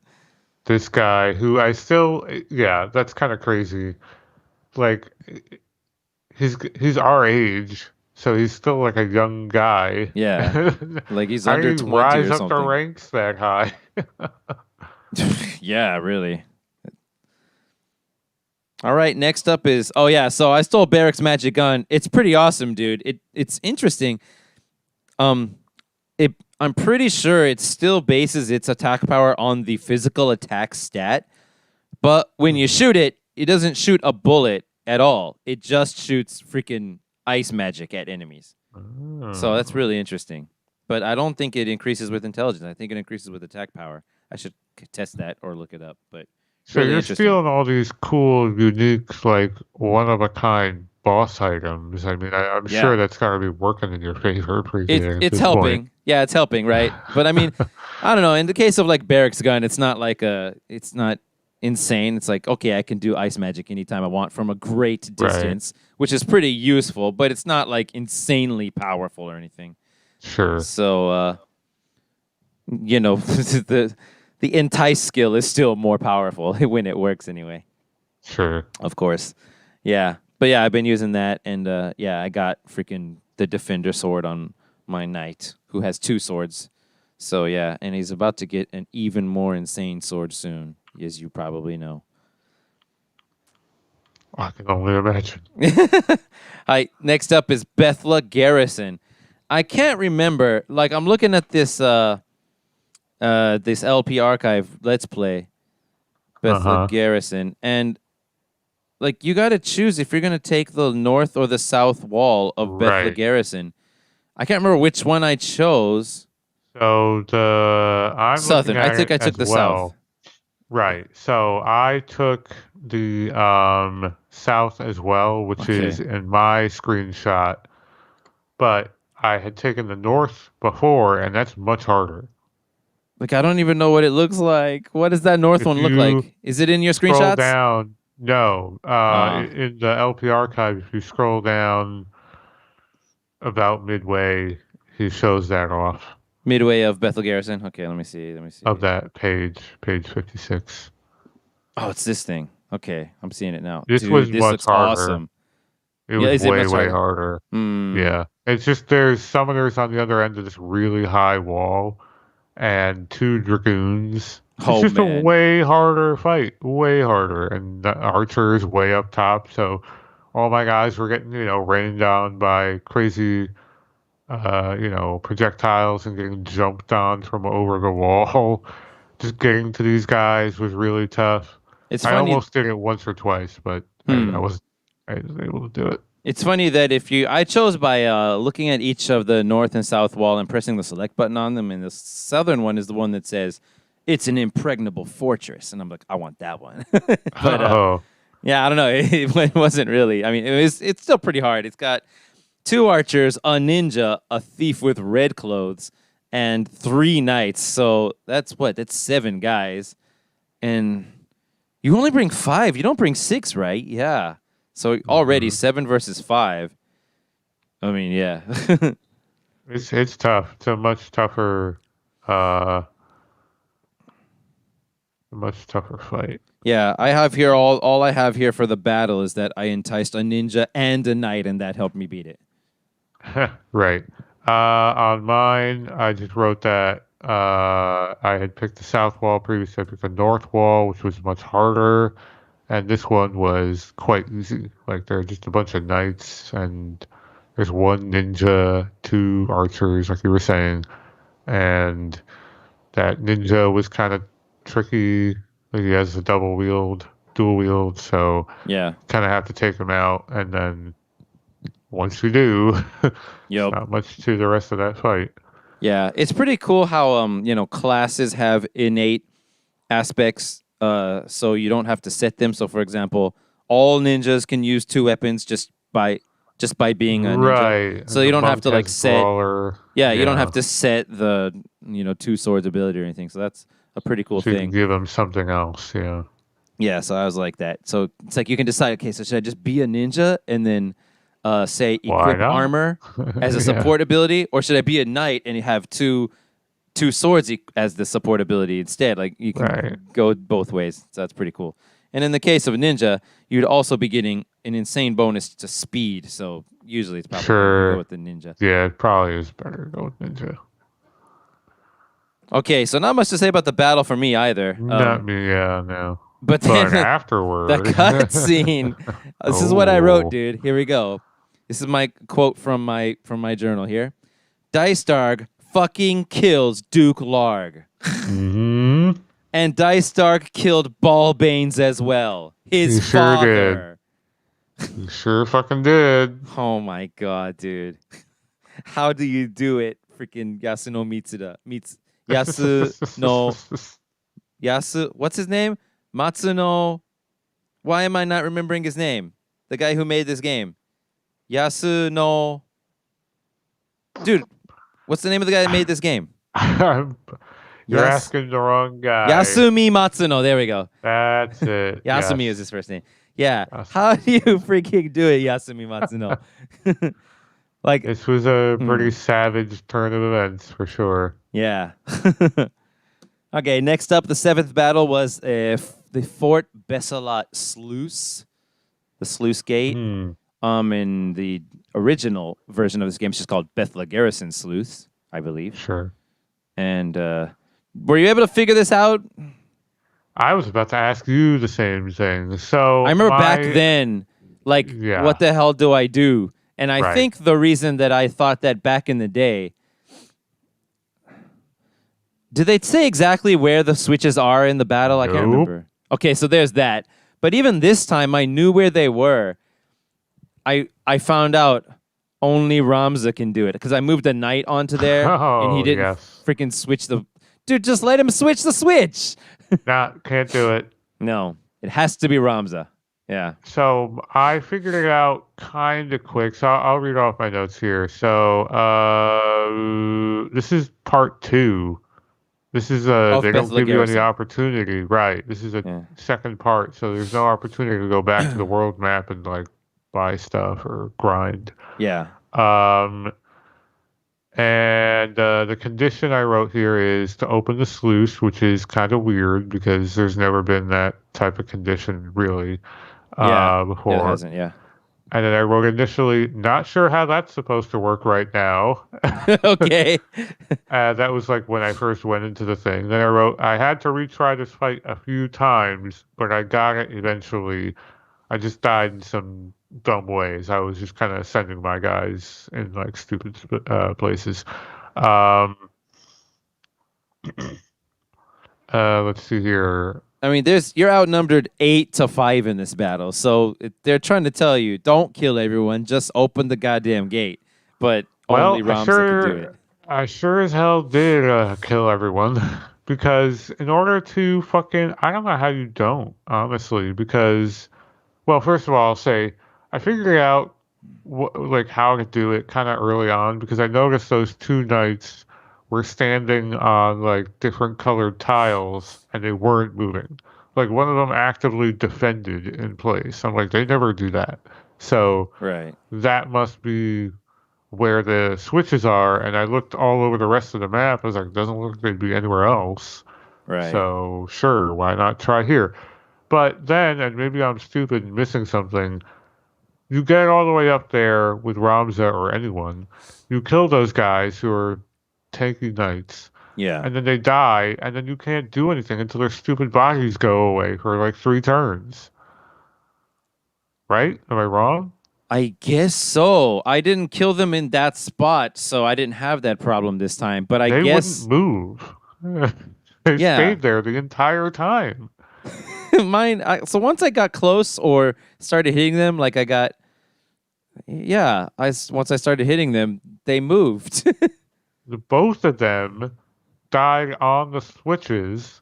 This guy who I still, yeah, that's kind of crazy. Like, he's our age, so he's still like a young guy. Yeah. How Like he's did under he 20 rise or up the something. ranks that high? Yeah, really. All right, next up is oh yeah, so I stole Barrick's magic gun. It's pretty awesome, dude. It's interesting. Um I'm pretty sure it still bases its attack power on the physical attack stat, but when you Mhm. shoot it, it doesn't shoot a bullet at all. It just shoots freaking ice magic at enemies. So that's Oh. really interesting. But I don't think it increases with intelligence. I think it increases with attack power. I should test that or look it up, but So really you're interesting. stealing all these cool, unique, like one of a kind boss items. I mean, I'm Yeah. sure that's gotta be working in your favor pretty It good at it's this point. helping. Yeah, it's helping, right? But I mean, I don't know. In the case of like Barrick's gun, it's not insane. It's like, okay, I can do ice magic anytime I want from a great Right. distance, which is pretty useful, but it's not like insanely powerful or anything. Sure. So the entice skill is still more powerful when it works anyway. Sure. Of course. Yeah. But yeah, I've been using that and yeah, I got freaking the defender sword on my knight who has two swords. So yeah, and he's about to get an even more insane sword soon, as you probably know. I can only imagine. All right, next up is Bethla Garrison. I can't remember. Like I'm looking at this LP archive let's play Bethla Uh-huh. Garrison and like you got to choose if you're going to take the north or the south wall of Bethla Right. Garrison. I can't remember which one I chose. So I'm looking Southern. I at think it I took as the south. well. Right. So I took the south as well, which is Okay. in my screenshot, but I had taken the north before, and that's much harder. Like I don't even know what it looks like. What does that north If one look you like? Is it in your scroll screenshots? down, no, Uh in the LP archive, if you scroll down about midway, he shows that off Midway of Bethel Garrison. Okay, let me see. Let me of see. that page 56. Oh, it's this thing. Okay, I'm seeing it now. This was Dude, this much looks harder. awesome. It Yeah, was is it way, much way harder? harder. Hmm. Yeah. It's just there's summoners on the other end of this really high wall and two dragoons. It's Oh just a man. way harder fight, way harder. And the archer is way up top, so all my guys were getting, rained on by crazy, projectiles and getting jumped on from over the wall. Just getting to these guys was really tough. It's I funny. almost did it once or twice, but Hmm. I was able to do it. It's funny that if you, I chose by looking at each of the north and south wall and pressing the select button on them, and the southern one is the one that says it's an impregnable fortress, and I'm like, I want that one. But Oh, yeah, I don't know. It wasn't really. I mean, it's still pretty hard. It's got 2 archers, a ninja, a thief with red clothes, and 3 knights. So that's what? That's 7 guys. And you only bring 5. You don't bring 6, right? Yeah. So already 7 versus 5. I mean, yeah. it's tough. It's uh, a much tougher fight. Yeah, I have here all I have here for the battle is that I enticed a ninja and a knight, and that helped me beat it. Right. On mine, I just wrote that I had picked the south wall previously. I picked the north wall, which was much harder, and this one was quite easy. Like there are just a bunch of knights, and there's 1 ninja, 2 archers, like you were saying, and that ninja was kind of tricky. Like he has a dual wield, so Yeah. kind of have to take him out, and then once you do, it's Yep. not much to the rest of that fight. Yeah, it's pretty cool how classes have innate aspects so you don't have to set them. So for example, all ninjas can use 2 weapons just by being a ninja. Right. So And the you don't have monk to like has set brawler. yeah, you don't have Yeah. to set the 2 swords ability or anything. So that's a pretty cool So you can thing. give him something else. Yeah. Yeah, so I was like that. So it's like you can decide, okay, so should I just be a ninja and then say Why equip not? armor as a Yeah. support ability, or should I be a knight and have two swords as the support ability instead? Like you can Right. go both ways. So that's pretty cool. And in the case of a ninja, you'd also be getting an insane bonus to speed. So usually it's probably better to go Sure. with the ninja. Yeah, it probably is better to go with ninja. Okay, so not much to say about the battle for me either. Not me. Yeah, no. But But then the afterward. cutscene. This is what I wrote, Oh. dude. Here we go. This is my quote from my journal here. Dice Dark fucking kills Duke Larg. Hmm. And Dice Dark killed Ballbanes as well. His He sure father. You sure fucking did. Oh my god, dude. How do you do it? Freaking Yasuno Mitsuda. What's his name? Matsuno. Why am I not remembering his name? The guy who made this game. Yasuno. Dude, what's the name of the guy that made this game? You're Yas- asking the wrong guy. Yasumi Matsuno. There we go. That's it. Yasumi yes. is his first name. Yeah. Yas- How do you freaking do it, Yasumi Matsuno? Like, This was a pretty savage turn of events for sure. yeah. Okay, next up, the 7th battle was the Fort Besselat Sluice, the Sluice Gate. In the original version of this game, it's just called Bethla Garrison Sluice, I believe. Sure. And were you able to figure this out? I was about to ask you the same thing. So I remember back then, like, Yeah. what the hell do I do? And I Right. think the reason that I thought that back in the day, did they say exactly where the switches are in the battle? I can't Nope. remember. Okay, so there's that. But even this time, I knew where they were. I found out only Ramza can do it because I moved a knight onto there and he Oh, didn't yes. freaking switch the. Dude, just let him switch the switch. Can't do it. No, it has to be Ramza. Yeah. So I figured it out kind of quick. So I'll read off my notes here. So this is part 2. This is Of they don't Bethla give you any Garrison. opportunity, right? This is a Yeah. second part, so there's no opportunity to go back to the world map and like buy stuff or grind. Yeah. And the condition I wrote here is to open the sluice, which is kind of weird because there's never been that type of condition really Yeah. It before. hasn't. Yeah. And then I wrote initially, not sure how that's supposed to work right now. Okay. That was like when I first went into the thing. Then I wrote, I had to retry this fight a few times, but I got it eventually. I just died in some dumb ways. I was just kind of sending my guys in like stupid places. Let's see here. I mean, you're outnumbered 8-5 in this battle, so they're trying to tell you, don't kill everyone, just open the goddamn gate. But Well, only Ramza can do it. I sure as hell did kill everyone. because in order to fucking, I don't know how you don't, honestly, because, well, first of all, I'll say I figured out like how to do it kind of early on because I noticed those two knights were standing on like different colored tiles and they weren't moving. Like one of them actively defended in place. I'm like, they never do that. So Right. that must be where the switches are. And I looked all over the rest of the map. I was like, doesn't look like they'd be anywhere else. Right. So sure, why not try here? But then, and maybe I'm stupid and missing something, you get all the way up there with Ramza or anyone, you kill those guys who are tanky knights, Yeah. and then they die, and then you can't do anything until their stupid bodies go away for like 3 turns. Right? Am I wrong? I guess so. I didn't kill them in that spot, so I didn't have that problem this time. But I They wouldn't guess, move. They yeah, stayed there the entire time. So once I got close or started hitting them, like I got, yeah, once I started hitting them, they moved. Both of them died on the switches.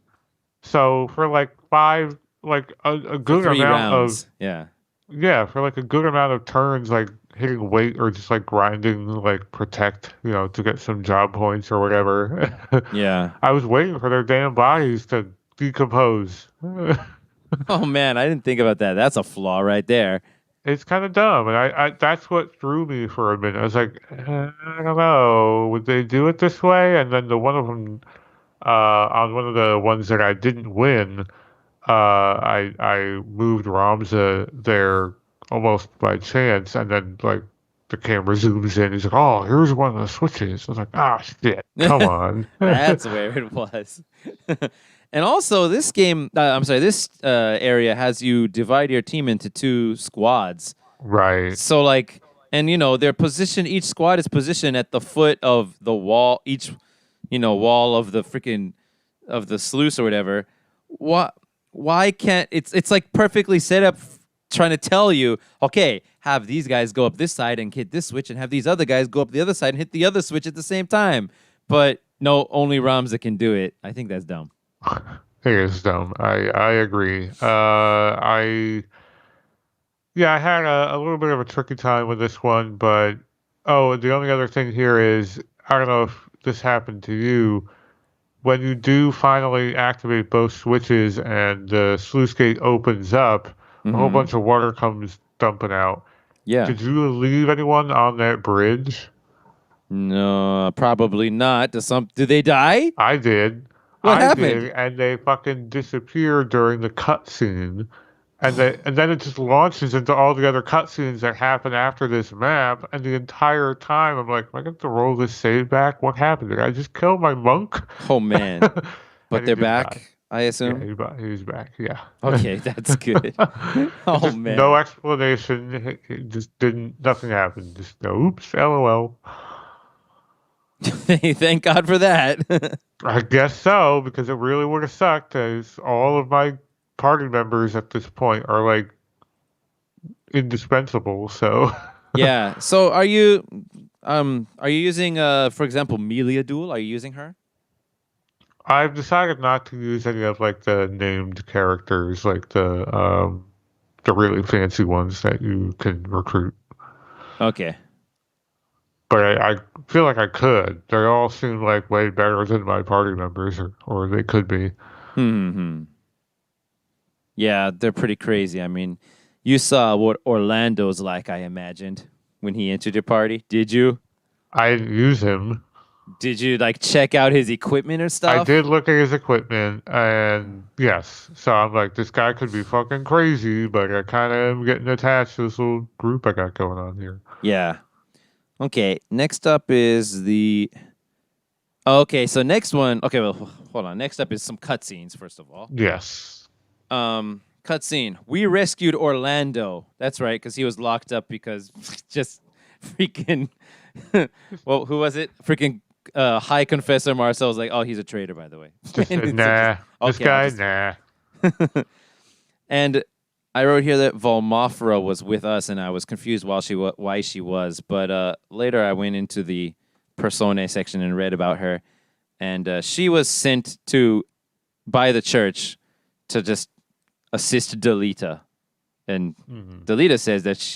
So for like five, like a For good three amount of rounds. Yeah. yeah, for like a good amount of turns, like hitting weight or just like grinding, like protect, to get some job points or whatever. Yeah. I was waiting for their damn bodies to decompose. Oh man, I didn't think about that. That's a flaw right there. It's kind of dumb, and I that's what threw me for a minute. I was like, I don't know, would they do it this way? And then the one of them, on one of the ones that I didn't win, I moved Ramza there almost by chance, and then like the camera zooms in. He's like, "Oh, here's one of the switches." I was like, "Ah, shit, come on." That's where it was. And also, this game, I'm sorry, this area has you divide your team into two squads. Right. So, like, and their position, each squad is positioned at the foot of the wall, each, wall of the freaking, of the sluice or whatever. Why can't, it's like perfectly set up trying to tell you, okay, have these guys go up this side and hit this switch and have these other guys go up the other side and hit the other switch at the same time. But no, only Ramza can do it. I think that's dumb. It is dumb. I agree. I Yeah, I had a little bit of a tricky time with this one, but oh, the only other thing here is I don't know if this happened to you. When you do finally activate both switches and the sluice gate opens up, a whole Mm-hmm. bunch of water comes dumping out. Yeah. Did you leave anyone on that bridge? No, probably not. Do they die? I did. What I did, happened? and they fucking disappeared during the cutscene. And then it just launches into all the other cutscenes that happen after this map. And the entire time, I'm like, am I going to roll this save back? What happened? Did I just kill my monk? Oh man. But And he they're just died. back, I Yeah, assume. he's back. Yeah. Okay, that's good. It's Oh just no man. explanation. It just didn't. Nothing happened. Just no. Oops. LOL. Thank God for that. I guess so because it really would have sucked. Because all of my party members at this point are like indispensable. So Yeah. So are you using for example Melia Duel? Are you using her? I've decided not to use any of like the named characters, like the really fancy ones that you can recruit. Okay. But I feel like I could. They all seem like way better than my party members, or they could be. Hmm. Yeah, they're pretty crazy. I mean, you saw what Orlando's like, I imagined, when he entered your party. Did you? I didn't use him. Did you like check out his equipment or I stuff? did look at his equipment, and yes. So I'm like, this guy could be fucking crazy, but I kind of am getting attached to this little group I got going on here. Yeah. Okay. Next up is the. Okay, so next one. Okay, well, hold on. Next up is some cutscenes. First of all, Yes. cutscene. We rescued Orlando. That's right, because he was locked up because just freaking. Well, who was it? Freaking High Confessor Marcel was like, oh, he's a traitor, by the way. Just And so nah. This okay, I'll guy, just. nah. And I wrote here that Volmofra was with us, and I was confused why she was. But later, I went into the Personae section and read about her. and she was sent to by the church to just assist Delita. And Mhm. Delita says that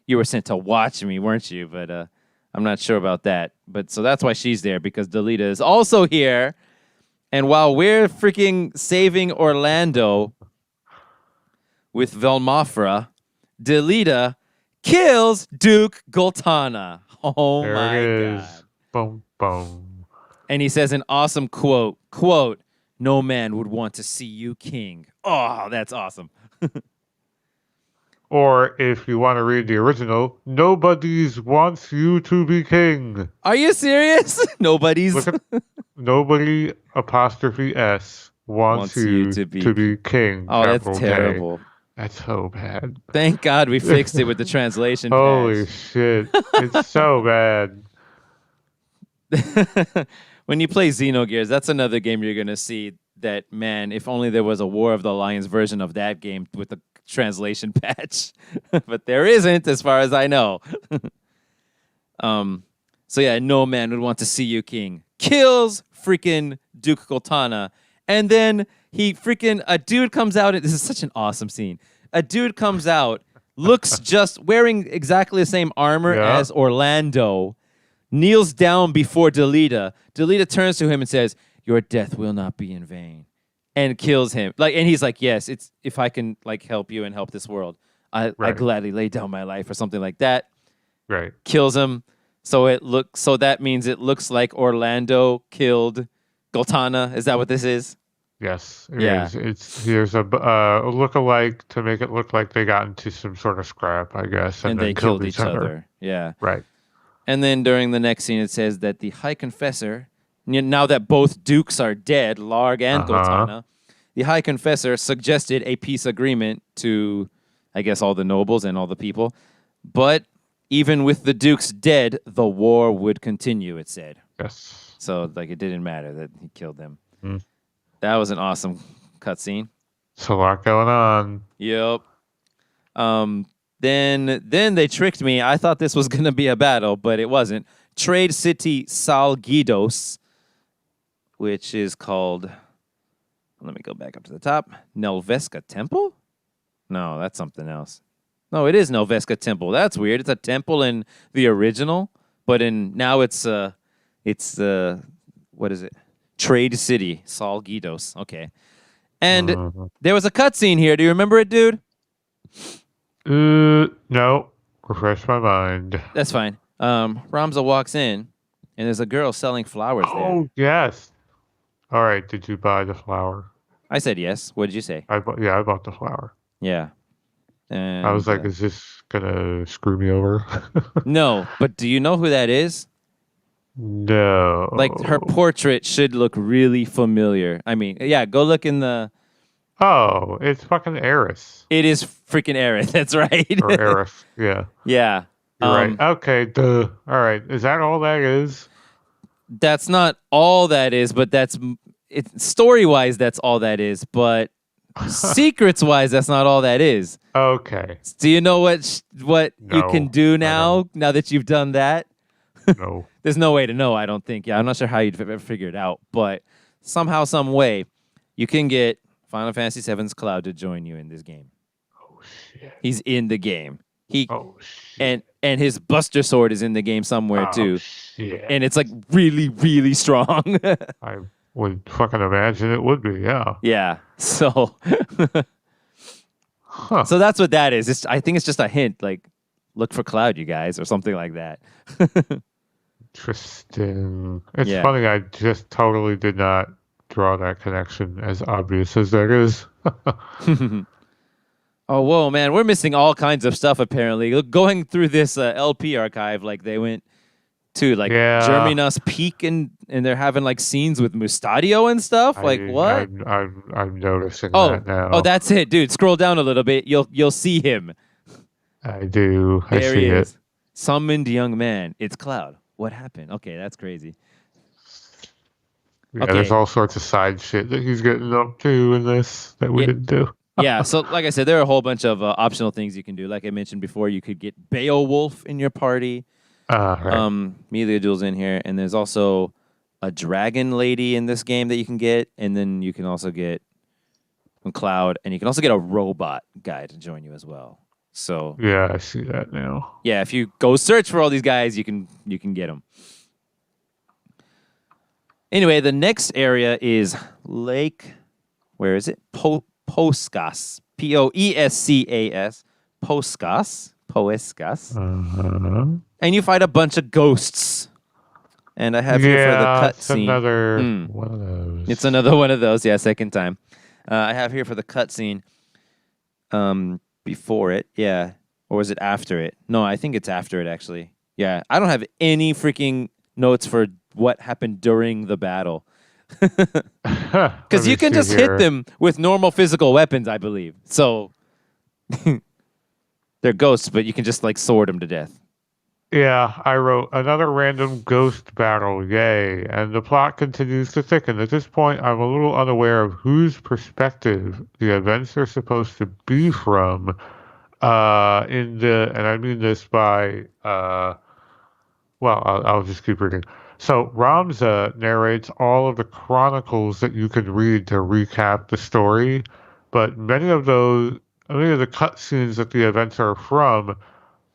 you were sent to watch me, weren't you? But I'm not sure about that. But so that's why she's there, because Delita is also here. And while we're freaking saving Orlando with Velmafra, Delita kills Duke Goltana. Oh There my it god. is. Boom, boom. And he says an awesome quote, no man would want to see you king. Oh, that's awesome. Or if you want to read the original, nobody's wants you to be king. Are you serious? Nobody's Look at nobody apostrophe S wants wants you you to be. to be king, Oh, that's capital K. terrible. That's so bad. Thank God we fixed it with the translation Holy patch. shit. It's so bad. When you play Xenogears, that's another game you're going to see that, man, if only there was a War of the Lions version of that game with the translation patch. But there isn't, as far as I know. So yeah, no man would want to see you king. Kills freaking Duke Goltana. And then a dude comes out. This is such an awesome scene. A dude comes out, looks just wearing exactly the same armor Yeah. as Orlando, kneels down before Delita. Delita turns to him and says, "Your death will not be in vain," and kills him. And he's like, "Yes, it's if I can help you and help this world, I Right. gladly lay down my life," or something like that. Right. Kills him. So that means it looks like Orlando killed Goltana. Is that what this is? Yes, it Yeah. is. Here's a look-alike to make it look like they got into some sort of scrap, I guess, And then they killed each other. Yeah. Right. And then during the next scene, it says that the High Confessor, now that both dukes are dead, Larg and Goltana, the High Confessor suggested a peace agreement to, I guess, all the nobles and all the people. But even with the dukes dead, the war would continue, it said. Yes. So, it didn't matter that he killed them. Mm. That was an awesome cutscene. It's a lot going on. Yep. Then they tricked me. I thought this was gonna be a battle, but it wasn't. Trade City Salgidos, which is called. Let me go back up to the top. Nelveska Temple? No, that's something else. No, it is Nelveska Temple. That's weird. It's a temple in the original, but now it's what is it? Trade City Salgidos. Okay. And there was a cutscene here. Do you remember it, dude? No. Refresh my mind. That's fine. Ramza walks in, and there's a girl selling flowers there. Oh, yes. All right. Did you buy the flower? I said yes. What did you say? I bought the flower. Yeah. And I was like, is this gonna screw me over? No, but do you know who that is? No. Her portrait should look really familiar. I mean, yeah, go look in the. Oh, it's fucking Eris. It is freaking Aerith. That's right. Or Eris. Yeah. Yeah. You're right. Okay. Duh. All right. Is that all that is? That's not all that is, but story wise. That's all that is, but secrets wise, that's not all that is. Okay. Do you know what you can do now that you've done that? No. There's no way to know, I don't think. Yeah, I'm not sure how you'd ever figure it out, but somehow, some way, you can get Final Fantasy VII's Cloud to join you in this game. Oh shit. He's in the game. Oh shit. And his Buster Sword is in the game somewhere too. Shit. And it's really, really strong. I would fucking imagine it would be, yeah. Yeah. So So that's what that is. I think it's just a hint, look for Cloud, you guys, or something like that. Interesting. It's Yeah. funny, I just totally did not draw that connection, as obvious as that is. Oh, whoa, man. We're missing all kinds of stuff, apparently. Going through this LP archive, they went to, Germinas Peak, and they're having, scenes with Mustadio and stuff. What? I'm noticing Oh, that now. oh, that's it, dude. Scroll down a little bit. You'll see him. I do. I There see he it. is. Summoned young man. It's Cloud. What happened? Okay, that's crazy. Yeah, Okay. there's all sorts of side shit that he's getting up to in this that we didn't do. Yeah, so like I said, there are a whole bunch of optional things you can do. Like I mentioned before, you could get Beowulf in your party. Right. Melia Duel's in here, and there's also a dragon lady in this game that you can get, and then you can also get a cloud, and you can also get a robot guy to join you as well. So Yeah, I see that now. yeah, if you go search for all these guys, you can get them. Anyway, the next area is Lake. Where is it? Poscas. Poescas. Poscas. Poescas. Uh-huh. And you fight a bunch of ghosts. And I have here for the Yeah, it's cutscene. another one of those. It's another one of those. Yeah, second time. I have here for the cutscene. Before it, yeah, or was it after it? No, I think it's after it actually. Yeah, I don't have any freaking notes for what happened during the battle. Because you can just hit them with normal physical weapons, I believe. So they're ghosts, but you can just like sword them to death. Yeah, I wrote another random ghost battle, yay. And the plot continues to thicken. At this point, I'm a little unaware of whose perspective the events are supposed to be from. And I mean this by, well, I'll just keep reading. So Ramza narrates all of the chronicles that you can read to recap the story, but many of the cutscenes that the events are from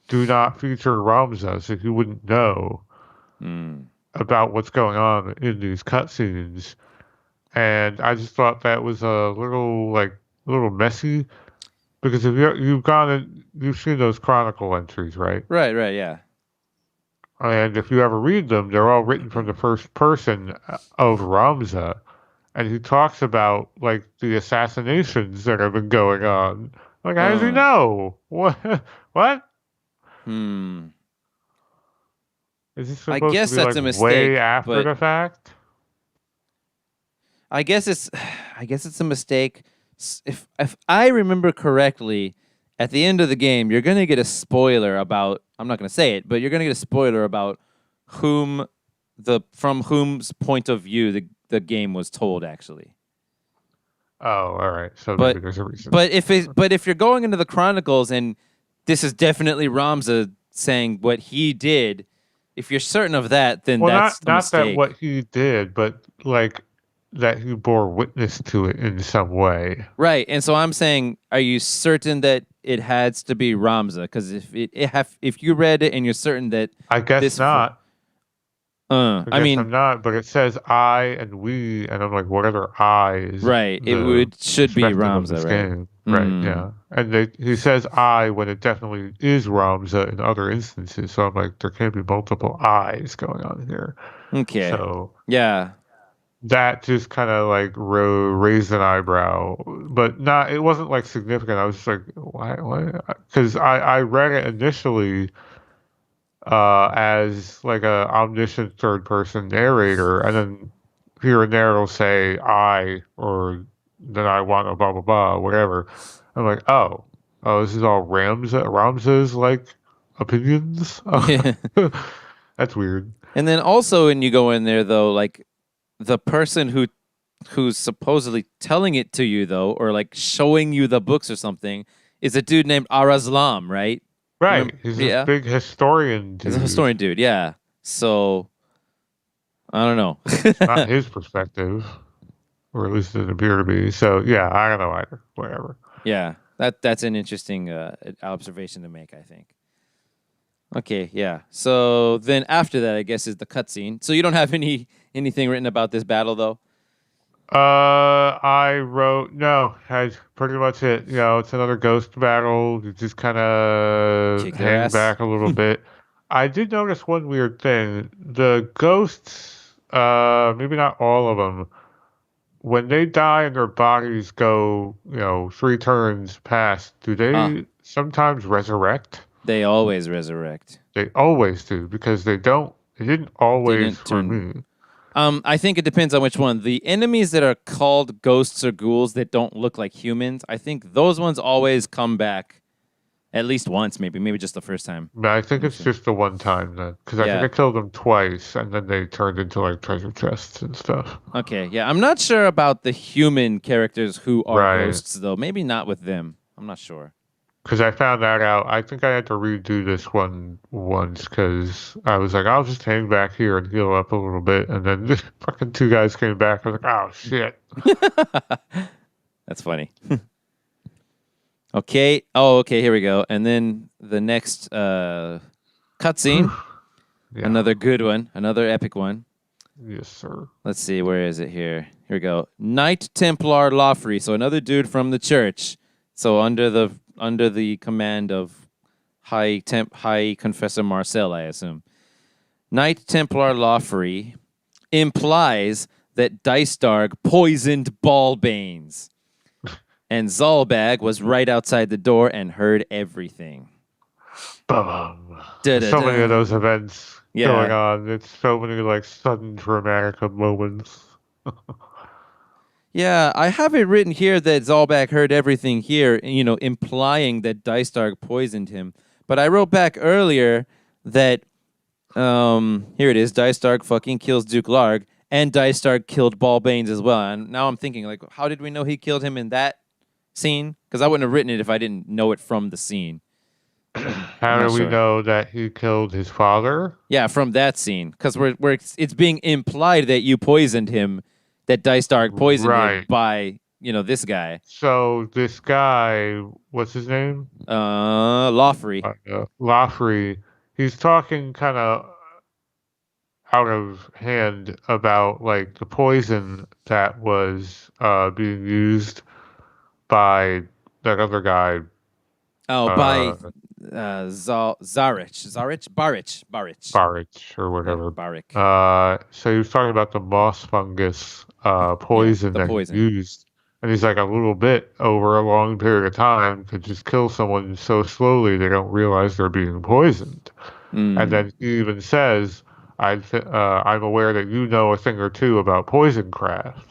do not feature Ramza, so you wouldn't know about what's going on in these cutscenes. And I just thought that was a little messy because if you've gone and you've seen those chronicle entries, right? Right, yeah. And if you ever read them, they're all written from the first person of Ramza. And he talks about like the assassinations that have been going on. Like, how does he know? What? What? Is this I supposed to guess be that's like a mistake, way after but the fact? I guess it's a mistake. If I remember correctly, at the end of the game, you're gonna get a spoiler about. I'm not gonna say it, but you're gonna get a spoiler about from whom's point of view the game was told actually. Oh, all right. So But maybe there's a reason. but if you're going into the chronicles and this is definitely Ramza saying what he did, if you're certain of that, then Well, that's not a not that mistake. what he did, but like that he bore witness to it in some way. Right, and so I'm saying, are you certain that it has to be Ramza? Because if you read it and you're certain that I guess this, not. I I guess mean, I'm not, but it says I and we, and I'm like, what other I is right, the should be perspective of Ramza, this right? game? Right, yeah. And he says I when it definitely is Ramza in other instances. So I'm like, there can't be multiple I's going on here. Okay, So yeah, that just kind of like raised an eyebrow, but not. It wasn't like significant. I was just like, why? Why? Because I read it initially as like a omniscient third person narrator, and then here and there it'll say I or then I want a blah blah blah whatever. I'm like, oh, this is all Ramza's like opinions. That's weird. and then also when you go in there though, like the person who's supposedly telling it to you though, or like showing you the books or something, is a dude named Arazlam, right? Right, Remember? he's this Yeah, big historian he's a dude. historian dude. Yeah, so I don't know. Not his perspective, or at least it didn't appear to be. So yeah, I don't know either. Whatever. Yeah, that's an interesting observation to make, I think. Okay, yeah. So then after that, I guess is the cutscene. So you don't have anything written about this battle though. I wrote no. That's pretty much it. You know, it's another ghost battle. You just kind of Kick their hang ass. back a little bit. I did notice one weird thing. The ghosts, maybe not all of them, when they die and their bodies go, 3 turns past, do Ah, they sometimes resurrect? they always resurrect. They always do because they don't. They didn't always Didn't for turn. me. I think it depends on which one. The enemies that are called ghosts or ghouls that don't look like humans, I think those ones always come back at least once, maybe just the first time. But I think I'm it's sure. just the one time then, because I think Yeah. I killed them twice, and then they turned into like treasure chests and stuff. Okay. Yeah. I'm not sure about the human characters who are Right. ghosts though. Maybe not with them. I'm not sure. because I found that out. I think I had to redo this one once because I was like, I'll just hang back here and heal up a little bit, and then the fucking two guys came back. I was like, oh shit. That's funny. Okay. Oh, okay. Here we go. And then the next cutscene, Yeah. another good one, another epic one. Yes, sir. Let's see, where is it here? Here we go. Knight Templar Lawfrey, so another dude from the church. So under the command of High Confessor Marcel, I assume. Knight Templar Lawfrey implies that Dicedarg poisoned Ballbanes. And Zolbag was right outside the door and heard everything. Bum. There's so many of Da-da-da. those events going Yeah. on. It's so many like sudden dramatic moments. Yeah, I have it written here that Zolbak heard everything here, implying that Dicedarg poisoned him. But I wrote back earlier that here it is, Dicedarg fucking kills Duke Larg, and Dicedarg killed Ballbanes as well. And now I'm thinking, like, how did we know he killed him in that scene? Because I wouldn't have written it if I didn't know it from the scene. I'm How not do we sure. know that he killed his father? Yeah, from that scene, because it's being implied that you poisoned him, that Dicedarg poisoned him Right. by this guy, So this guy, what's his name? Lawfrey. Lafrey. He's talking kind of out of hand about like the poison that was being used by that other guy. Oh, by Uh, Barich. Barich or Yeah, whatever. Barik. So he was talking about the moss fungus Yeah, poison the that he poison. used, and he's like a little bit over a long period of time could just kill someone so slowly they don't realize they're being poisoned. And Mm. then he even says, I'm aware that you know a thing or two about poison craft."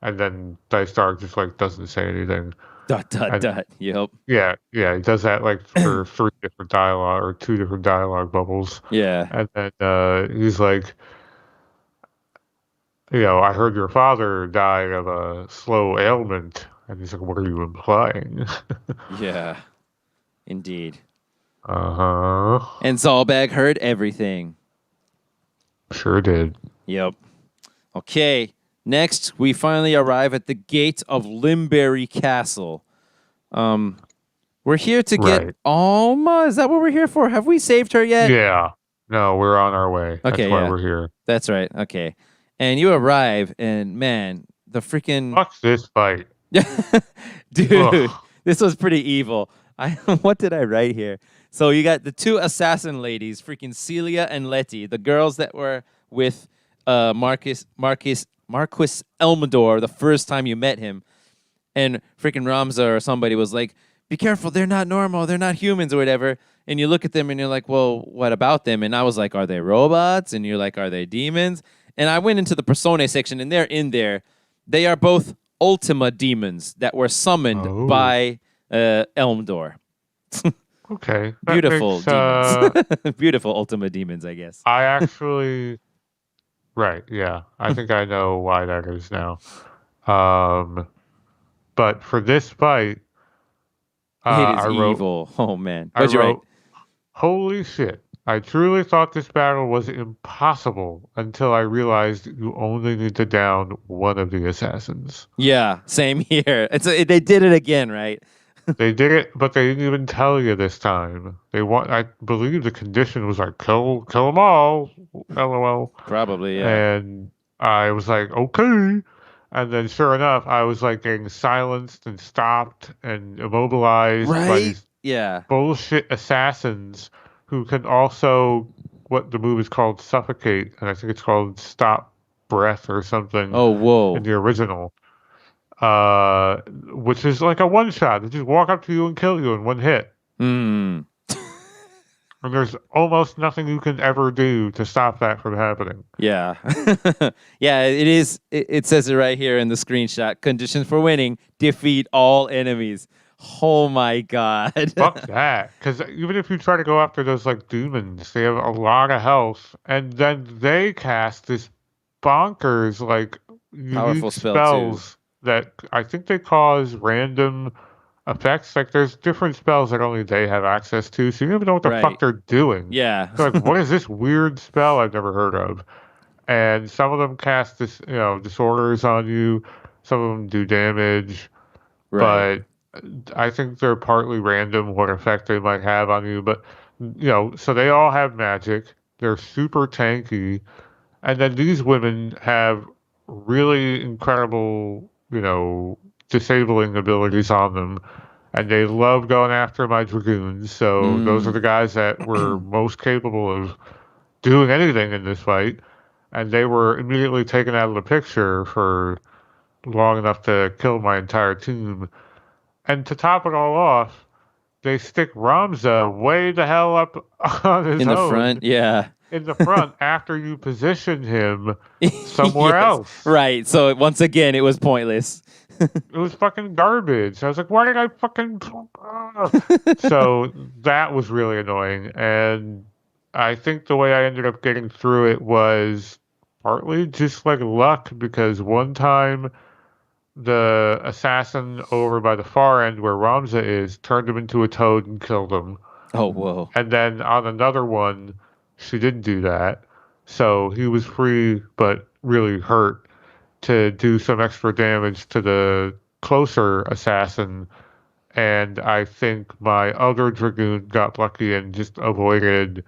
And then Dice Dark just like doesn't say anything. Dot dot And dot. Yep. yeah, he does that like for three different dialogue or two different dialogue bubbles. Yeah. And then he's like, I heard your father died of a slow ailment. And he's like, what are you implying? Yeah. Indeed. Uh-huh. And Zalbag heard everything. Sure did. Yep. Okay. Next, we finally arrive at the gate of Limberry Castle. We're here to get Right. Alma. Is that what we're here for? Have we saved her yet? Yeah. No, we're on our way. That's Okay, why yeah. we're here. That's right. Okay. And you arrive, and man, the freaking Fuck this fight. dude, Ugh. this was pretty evil. What did I write here? So you got the two assassin ladies, freaking Celia and Letty, the girls that were with Marquis Elmador the first time you met him, and freaking Ramza or somebody was like, "Be careful, they're not normal, they're not humans or whatever." And you look at them and you're like, "Well, what about them?" And I was like, "Are they robots?" And you're like, "Are they demons?" And I went into the Personae section, and they're in there. They are both Ultima demons that were summoned Oh. by Elmdor. Okay. That Beautiful makes demons. Beautiful Ultima demons, I guess. I actually right, yeah. I think I know why that is now. Um but for this fight, It I is wrote evil. Oh, man. I What'd you write? wrote, "Holy shit. I truly thought this battle was impossible until I realized you only need to down one of the assassins." Yeah, same here. They did it again, right? They did it, but they didn't even tell you this time. I believe the condition was like kill them all, LOL. Probably, yeah. And I was like, okay. And then sure enough, I was like getting silenced and stopped and immobilized by Right? these Yeah. bullshit assassins who can also what the move is called suffocate, and I think it's called stop breath or something Oh, in whoa. the original. Which is like a one shot. They just walk up to you and kill you in one hit. Hmm. And there's almost nothing you can ever do to stop that from happening. Yeah. Yeah, it is. It says it right here in the screenshot. Conditions for winning: defeat all enemies. Oh my god. Fuck that. Because even if you try to go after those like demons, they have a lot of health. And then they cast this bonkers, like, unique Powerful spell too. spells that I think they cause random effects. Like there's different spells that only they have access to, so you don't even know what the fuck Right. they're doing. Yeah. They're like, what is this weird spell I've never heard of? And some of them cast this, disorders on you. Some of them do damage, Right. but I think they're partly random what effect they might have on you. But so they all have magic. They're super tanky, and then these women have really incredible, disabling abilities on them. And they love going after my dragoons. So those are Mm. the guys that were most capable of doing anything in this fight. And they were immediately taken out of the picture for long enough to kill my entire team. And to top it all off, they stick Ramza way the hell up on his In the own front, yeah. in the front after you position him somewhere Yes. else. Right. So once again, it was pointless. It was fucking garbage. I was like, why did I fucking. So that was really annoying. And I think the way I ended up getting through it was partly just like luck because one time the assassin over by the far end where Ramza is turned him into a toad and killed him. Oh, whoa. And then on another one, she didn't do that. So he was free but really hurt to do some extra damage to the closer assassin. And I think my other dragoon got lucky and just avoided,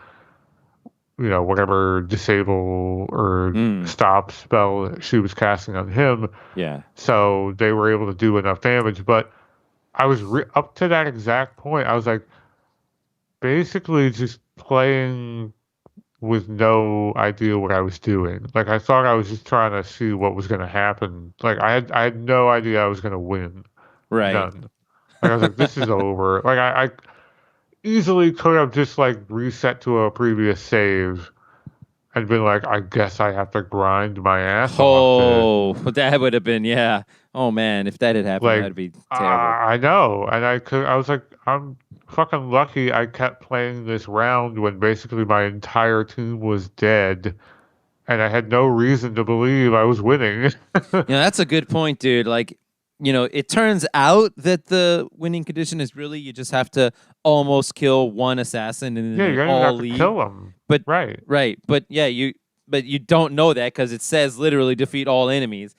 whatever disable or Mm. stop spell she was casting on him. Yeah. So they were able to do enough damage. But I was up to that exact point. I was like basically just playing with no idea what I was doing. Like I thought I was just trying to see what was going to happen. Like I had no idea I was going to win. Right. None. Like I was like, this is over. Like I easily could have just like reset to a previous save and been like, I guess I have to grind my ass off to Oh, that would have been, yeah. Oh, man. If that had happened, like that'd be terrible. I know. And I was like, I'm fucking lucky I kept playing this round when basically my entire team was dead and I had no reason to believe I was winning. That's a good point, dude. Like, it turns out that the winning condition is really you just have to almost kill one assassin and then Yeah, you they don't even all have to leave. kill him. But Right. right, but yeah, you don't know that because it says literally defeat all enemies.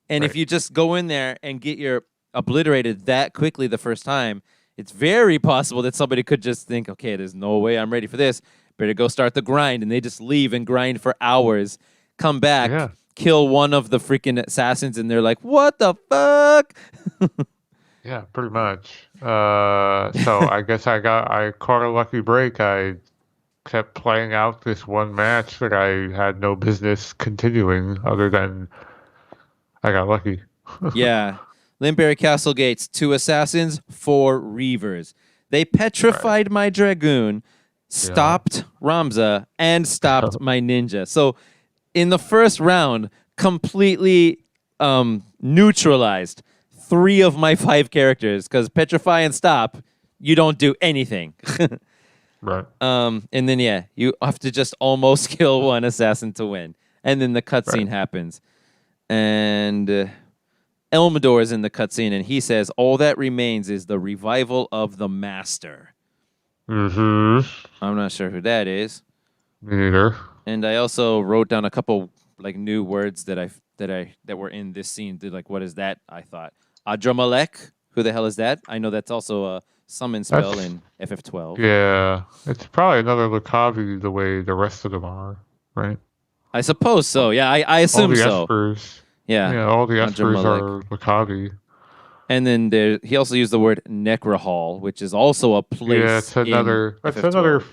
And if Right. you just go in there and get your obliterated that quickly the first time, it's very possible that somebody could just think, okay, there's no way I'm ready for this. Better go start the grind, and they just leave and grind for hours, come back, Yeah. kill one of the freaking assassins, and they're like, what the fuck? Yeah, pretty much. So I guess I caught a lucky break. I kept playing out this one match that I had no business continuing other than I got lucky. Yeah. Limberry Castle gates, 2 assassins, 4 reavers. They Right. petrified my dragoon, Yeah. stopped Ramza, and stopped my ninja. So in the first round, completely neutralized 3 of my 5 characters because petrify and stop, you don't do anything. Right. And then yeah, you have to just almost kill one assassin to win, and then the Right. cutscene happens, and Elmador is in the cutscene, and he says, "All that remains is the revival of the Master." Mm-hmm. I'm not sure who that is, Me neither. and I also wrote down a couple like new words that were in this scene. Like, what is that? I thought Adramalek. Who the hell is that? I know that's also a summon spell That's in FF12. yeah. It's probably another Lucavi the way the rest of them are, right? I suppose so. Yeah, I All assume the so. espers. Yeah, Yeah, all the espers Adramalek. are Lucavi. And then he also used the word Necrahall, which is also a Yeah, place in that's another FF12.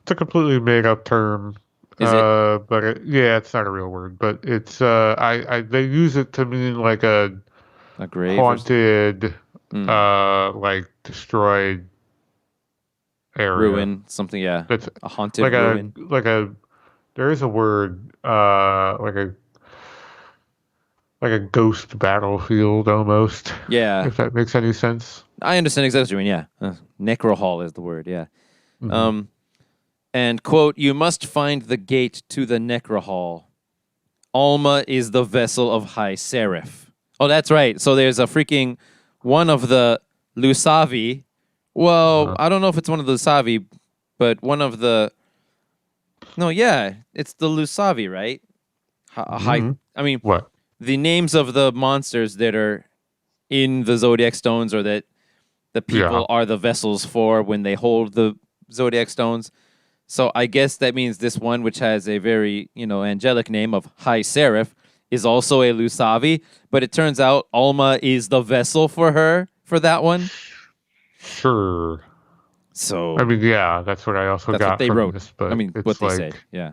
it's a completely made up term. Is it But yeah, it's not a real word, but it's they use it to mean like a a grave or haunted, mm, like destroyed area. ruin? Something, yeah. That's A haunted ruin. like a there is a word, like a ghost battlefield almost, Yeah. if that makes any sense. I understand exactly what you mean, yeah. Necrahall is the word, yeah. Hmm. Um, and, quote, you must find the gate to the Necrahall. Alma is the vessel of High Seraph. Oh, that's right. So there's a freaking one of the Lusavi. Well, Uh-huh. I don't know if it's one of the Lusavi, but one of the. No, yeah, it's the Lusavi, right? High. Hmm. I mean, What? the names of the monsters that are in the Zodiac stones, or that the Yeah. people are the vessels for when they hold the Zodiac stones. So I guess that means this one, which has a very, angelic name of High Seraph, is also a Lusavi. But it turns out Alma is the vessel for her for that one. Sure. I So mean, yeah, that's what I also that's what got they from wrote. this, I but mean, what it's they said. like, Yeah.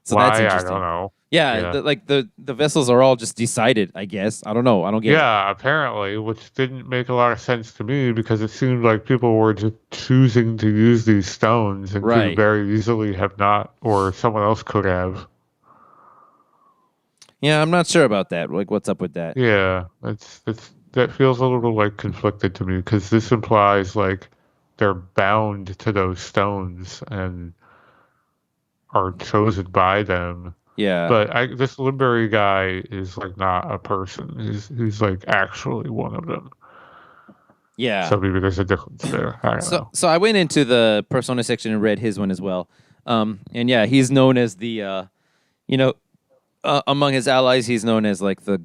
So that's why? I don't interesting. know. Yeah, Yeah. the vessels are all just decided. I guess I don't know. I don't get it. Yeah, apparently, which didn't make a lot of sense to me because it seemed like people were just choosing to use these stones and could Right. very easily have not, or someone else could have. Yeah, I'm not sure about that. Like, what's up with that? Yeah, that feels a little like conflicted to me because this implies like they're bound to those stones and are chosen by them. Yeah. But this Limbury guy is like not a person. He's like actually one of them. Yeah. So maybe there's a difference there. I don't know. So I went into the persona section and read his one as well. And yeah, he's known as the you know, among his allies, he's known as like the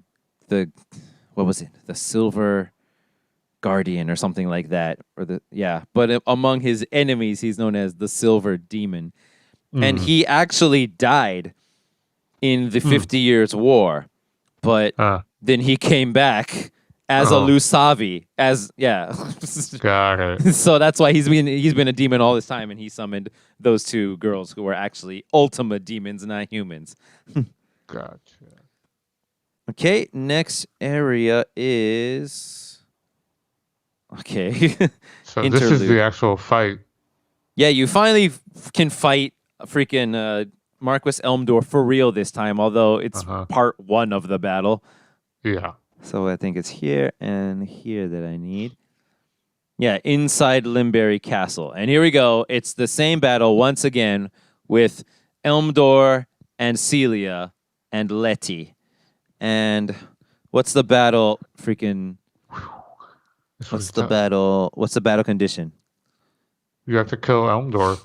what was it? The Silver Guardian or something like that, or the yeah. But among his enemies, he's known as the Silver Demon, and Mm, he actually died in the mm, 50 Years' War, but uh, then he came back as a oh, Lusavi, as yeah. got it. So that's why he's been a demon all this time, and he summoned those two girls who were actually Ultima demons, not humans. Gotcha. Okay, next area is okay. So this is the Interlude. actual fight. Yeah, you finally can fight freaking Marquis Elmdor for real this time, although it's Uh-huh. part one of the battle. Yeah. So I think it's here and here that I need. Yeah, inside Limberry Castle. And here we go. It's the same battle once again with Elmdor and Celia and Letty. And what's the battle freaking This what's was the tough. battle what's the battle condition? You have to kill Elmdor.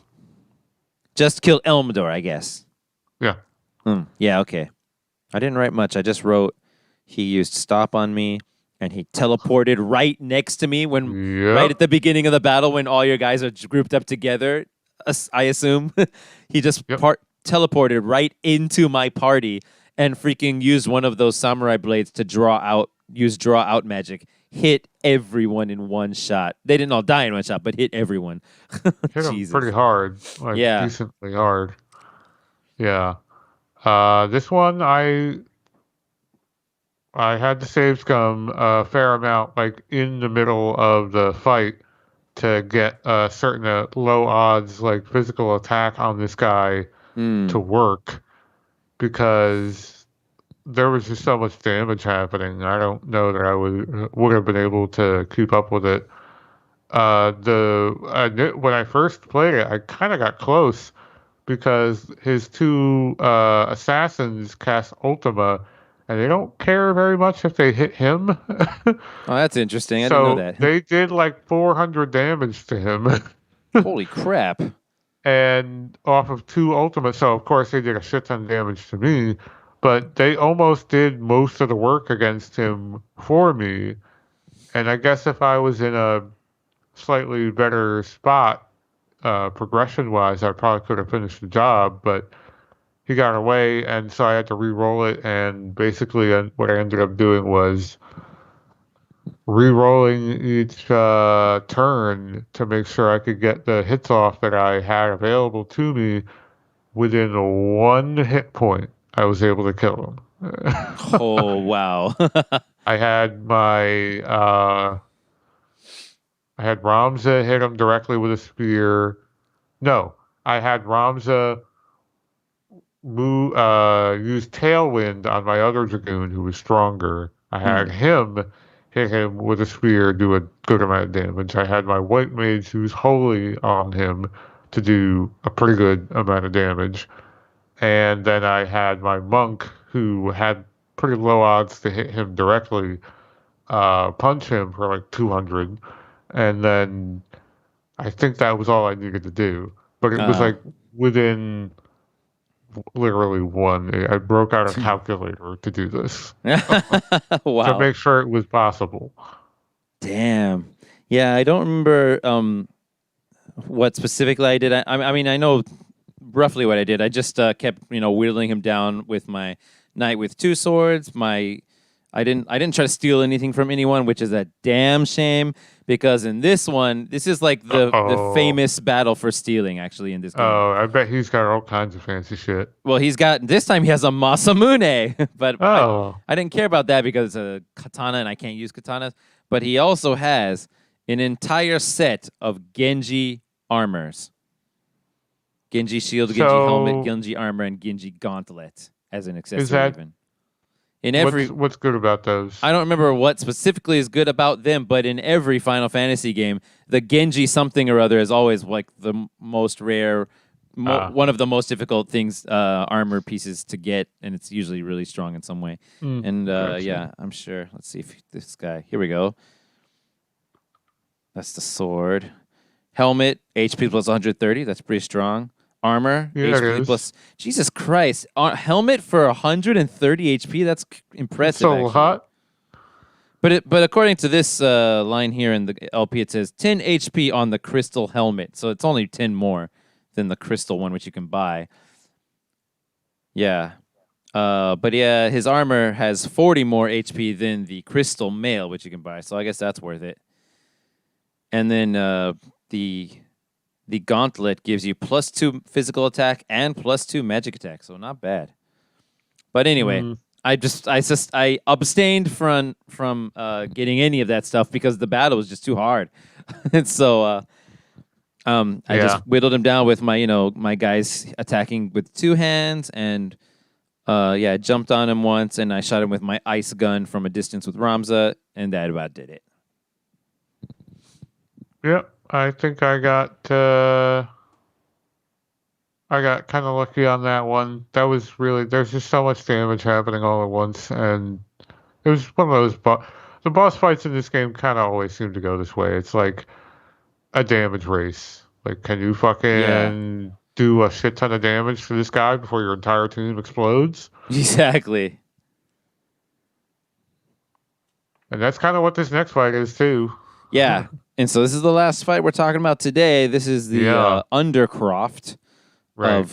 Just kill Elmdor, I guess. Yeah. Yeah, okay. I didn't write much. I just wrote he used stop on me and he teleported right next to me when right Yep. at the beginning of the battle when all your guys are grouped up together. I assume he just Yep. teleported right into my party and freaking used one of those samurai blades to draw out magic. Hit everyone in one shot. They didn't all die in one shot, but hit everyone. Hit him pretty Jesus. hard, like Yeah. decently hard. Yeah. This one I had to save scum a fair amount, like in the middle of the fight, to get a certain low odds, like physical attack on this guy Hmm. to work because there was just so much damage happening. I don't know that I would have been able to keep up with it. When I first played it, I kind of got close because his two assassins cast Ultima, and they don't care very much if they hit him. Oh, that's interesting. I didn't know So that. they did like 400 damage to him, Holy crap. and off of two Ultima. So of course they did a shit ton of damage to me, but they almost did most of the work against him for me. And I guess if I was in a slightly better spot, progression wise, I probably could have finished the job, but he got away, and so I had to re-roll it. And basically, what I ended up doing was re-rolling each turn to make sure I could get the hits off that I had available to me within one hit point. I was able to kill him. Oh, wow. I had my I had Ramza hit him directly with a spear. No, I had Ramza use Tailwind on my other Dragoon who was stronger. I Hmm. had him hit him with a spear, do a good amount of damage. I had my White Mage who's holy on him to do a pretty good amount of damage. And then I had my Monk who had pretty low odds to hit him directly, punch him for like 200, and then I think that was all I needed to do. But it was Uh, like within literally one. I broke out a calculator to do this to wow. make sure it was possible. Damn. Yeah, I don't remember what specifically I did. I mean, I know roughly what I did. I just kept, whittling him down with my knight with two swords. I didn't try to steal anything from anyone, which is a damn shame because in this one, this is like the Oh, famous battle for stealing actually in this game. oh, I bet he's got all kinds of fancy shit. Well, he's got this time he has a Masamune, but I Oh, I didn't care about that because it's a katana and I can't use katanas. But he also has an entire set of Genji armors. Genji shield, Genji helmet, so Genji armor, and Genji gauntlet as an is accessory that even. In every what's good about those? I don't remember what specifically is good about them, but in every Final Fantasy game, the Genji something or other is always like the most rare, Ah, one of the most difficult things, armor pieces to get, and it's usually really strong in some way. And gotcha. yeah, I'm sure. Let's see if this guy. Here we go. That's the sword. Helmet, HP plus 130. That's pretty strong. Armor, Yeah, it HP is. plus. Jesus Christ. Helmet for 130 HP? That's It's impressive, so actually. hot. But according to this line here in the LP, it says 10 HP on the crystal helmet. So it's only 10 more than the crystal one, which you can buy. Yeah. But yeah, his armor has 40 more HP than the crystal mail, which you can buy. So I guess that's worth it. And then the the gauntlet gives you +2 physical attack and +2 magic attack. So not bad. But anyway, Mm, I abstained from getting any of that stuff because the battle was just too hard. And so I just yeah. whittled him down with my guys attacking with two hands, and yeah, I jumped on him once and I shot him with my ice gun from a distance with Ramza, and that about did it. Yep. I got kind of lucky on that one. That was really there's just so much damage happening all at once, and it was one of those. The boss fights in this game kind of always seem to go this way. It's like a damage race. Like, can you Yeah, fucking do a shit ton of damage to this guy before your entire team explodes? exactly. And that's kind of what this next fight is too. Yeah, and so this is the last fight we're talking about today. This is the Yeah. Undercroft Right.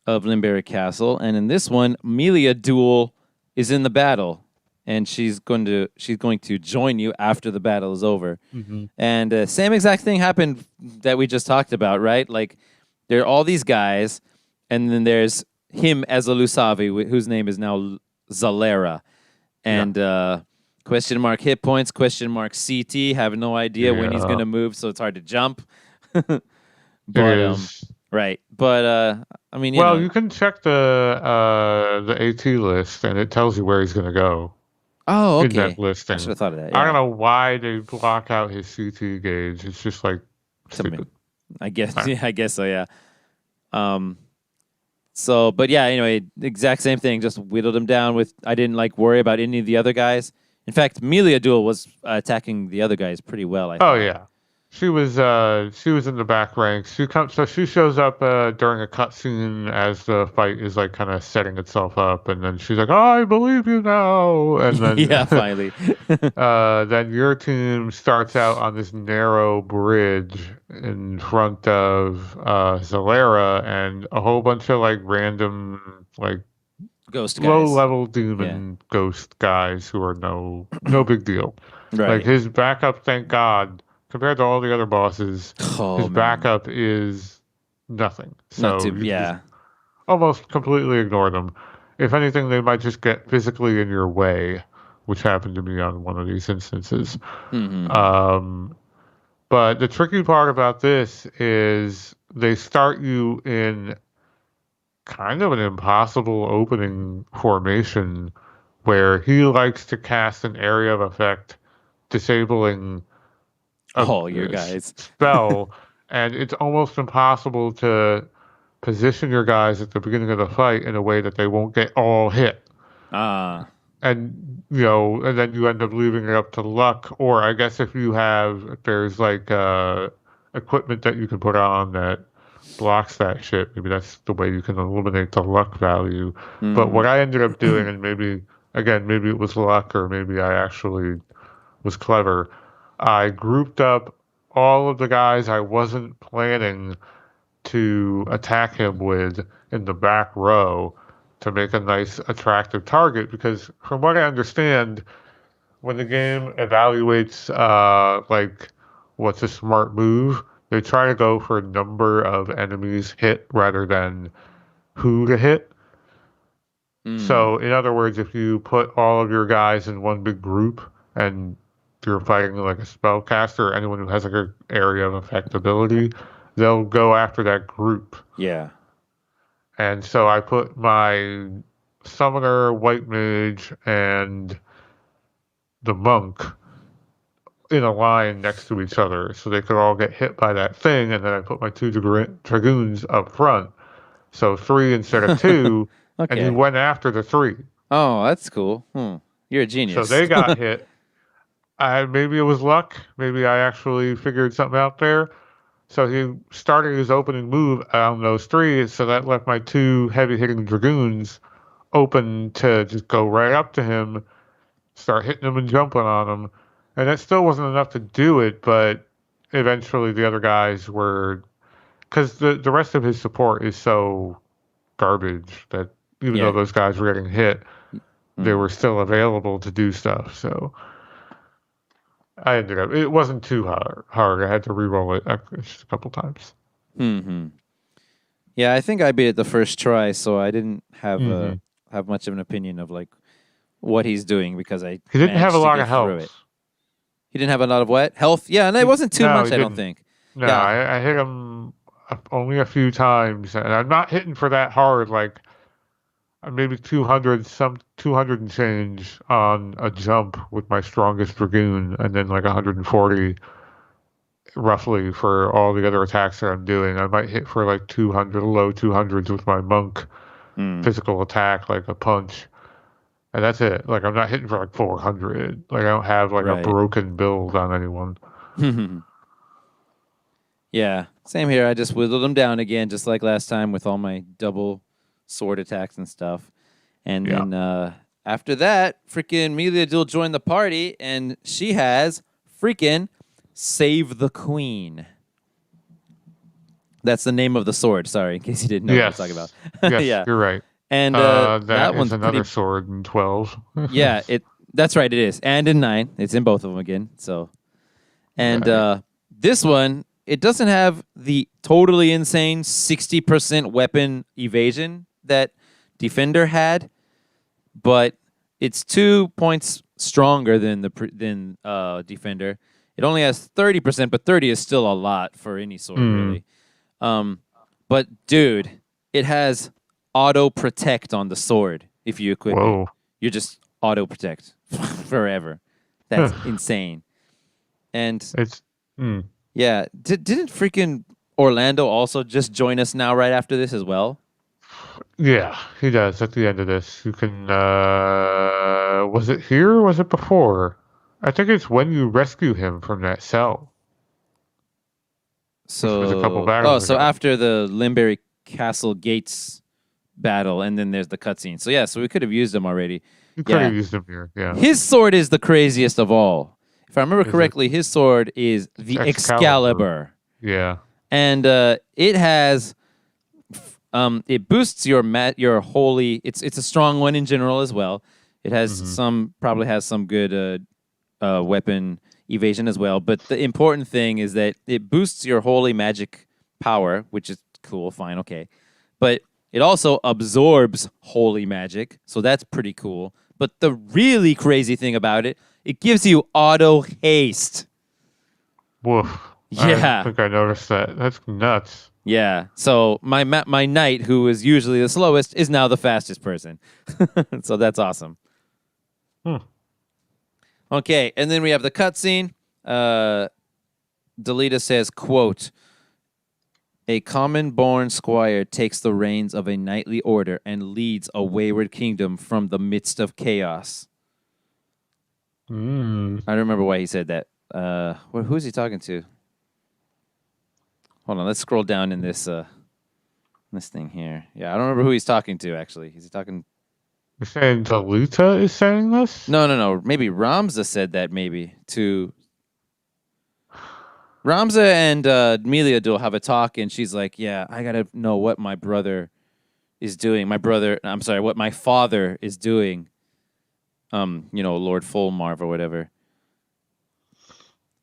of Limberry Castle, and in this one, Melia Duel is in the battle, and she's going to join you after the battle is over. Hmm. And same exact thing happened that we just talked about, right? Like there are all these guys, and then there's him as a Lusavi, whose name is now Zalera, Yeah. and question mark hit points, question mark CT. Have no idea when he's Yeah. gonna move, so it's hard to jump. It But is. right. But I mean, Well, you can check the AT list, and it tells you where he's gonna go Oh, in that okay. I should listing. have thought of that. I don't Yeah. know why they block out his CT gauge. It's just like Something. stupid. I guess. All right. Yeah, I guess so. Yeah. Um. So, but yeah. Anyway, exact same thing. Just whittled him down with. I didn't like worry about any of the other guys. In fact, Melia Duel was attacking the other guys pretty well, I Oh thought. yeah. She was in the back ranks. She shows up during a cutscene as the fight is like kind of setting itself up, and then she's like, "I believe you now," and Yeah. Finally. then your team starts out on this narrow bridge in front of Zalera and a whole bunch of like random like Ghost low guys. level Yeah. demon ghost guys who are no big deal. Like Right. his backup, thank God, compared to all the other bosses, Oh his man. backup is nothing. Not So too. you can just Yeah. almost completely ignore them. If anything, they might just get physically in your way, which happened to me on one of these instances. Mm-hmm. Um, but the tricky part about this is they start you in kind of an impossible opening formation where he likes to cast an area of effect disabling All your a guys. spell, and it's almost impossible to position your guys at the beginning of the fight in a way that they won't get all hit. Ah. and and then you end up leaving it up to luck. Or I guess if there's like equipment that you can put on that blocks that shit, maybe that's the way you can eliminate the luck value. But Hmm. what I ended up doing, and maybe it was luck, or maybe I actually was clever. I grouped up all of the guys I wasn't planning to attack him with in the back row to make a nice, attractive target. Because from what I understand, when the game evaluates like what's a smart move, they try to go for number of enemies hit rather than who to hit. Mm. So, in other words, if you put all of your guys in one big group and you're fighting like a spellcaster or anyone who has like an area of affectability, they'll go after that group. Yeah. And so I put my summoner, white mage, and the monk in a line next to each other so they could all get hit by that thing. And then I put my two dragoons up front. So three instead of two. And he Okay. went after the three. Oh, that's cool. You're a So genius. they got hit. Maybe it was luck. Maybe I actually figured something out there. So he started his opening move on those three. So that left my two heavy hitting dragoons open to just go right up to him, start hitting him and jumping on him. And that still wasn't enough to do it, but eventually the other guys were, because the rest of his support is so garbage that even though Yeah. those guys were getting hit, they Mm. were still available to do stuff. So it wasn't too hard. I had to re-roll it just a couple times. Hmm. Yeah, I think I beat it the first try, so I didn't Hmm. have much of an opinion of like what he's doing because I He didn't have a managed to lot get of through it. health. He didn't have a lot of what? Health? Yeah, and it wasn't too No, much, he I don't didn't. think. No, Yeah. I hit him only a few times, and I'm not hitting for that hard. Like maybe 200, 200 and change on a jump with my strongest dragoon, and then like 140 roughly for all the other attacks that I'm doing. I might hit for like 200, low 200s with my monk Mm. physical attack, like a punch. And that's it. Like I'm not hitting for like 400. Like I don't have like a Right. broken build on anyone. Yeah. Same here. I just whittled him down again, just like last time with all my double sword attacks and stuff. And Yeah. then after that, freaking Melia Dill joined the party, and she has freaking Save the Queen. That's the name of the sword. Sorry, in case you didn't know what I was talking Yes. about. Yes, Yeah, you're right. and That that is one's another pretty. sword in 12. Yeah, it. That's right. It is, and in 9, it's in both of them again. So, and Right. this one, it doesn't have the totally insane 60% weapon evasion that Defender had, but it's 2 points stronger than Defender. It only has 30%, but 30 is still a lot for any sword, Mm. really. Um, but dude, it has auto protect on the sword if you equip it. Whoa. You just auto protect forever. That's insane. And It's mm. yeah, didn't freaking Orlando also just join us now right after this as well? Yeah, he does at the end of this. You can was it here or was it before? I think it's when you rescue him from that cell, which was a couple battles So ago. after the Limberry Castle Gates battle, and then there's the cutscene. So yeah, so we could have used him already. You could have Yeah, used him here. Yeah. his sword is the craziest of all. If I remember Is it correctly, his sword is it's the Excalibur? Excalibur, Yeah. and it has it boosts your holy. It's a strong one in general as well. It has Hmm. probably has some good weapon evasion as well. But the important thing is that it boosts your holy magic power, which is cool, fine, okay. But it also absorbs holy magic, so that's pretty cool. But the really crazy thing about it, it gives you auto haste. Woof. I don't Yeah. think I noticed that. That's nuts. Yeah. So my knight, who is usually the slowest, is now the fastest person. So that's awesome. Hmm. Okay, and then we have the cutscene. Delita says, quote, "A common-born squire takes the reins of a knightly order and leads a wayward kingdom from the midst of chaos." Mm. I don't remember why he said that. Who's he talking to? Hold on, let's scroll down in this thing here. Yeah, I don't remember who he's talking to actually. Is he talking? You're saying Zoltan is saying this? No. Maybe Ramza said that maybe to Ramza and Melia will have a talk, and she's like, "Yeah, I gotta know what my brother is doing. What my father is doing. Lord Fulmarv or whatever.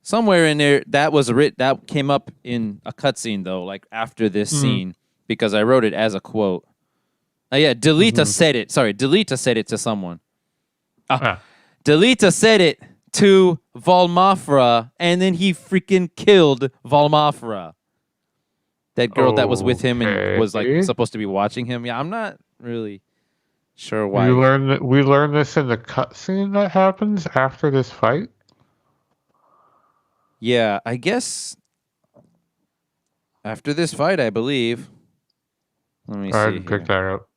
Somewhere in there, that came up in a cutscene though, like after this scene, because I wrote it as a quote. Yeah, Delita said it. Sorry, Delita said it to someone. Delita said it to Valmafra, and then he freaking killed Valmafra. That girl that was with him and was like supposed to be watching him. Yeah, I'm not really sure why. We learn this in the cutscene that happens after this fight. Yeah, I guess after this fight, I believe. Let me see. I didn't pick that up.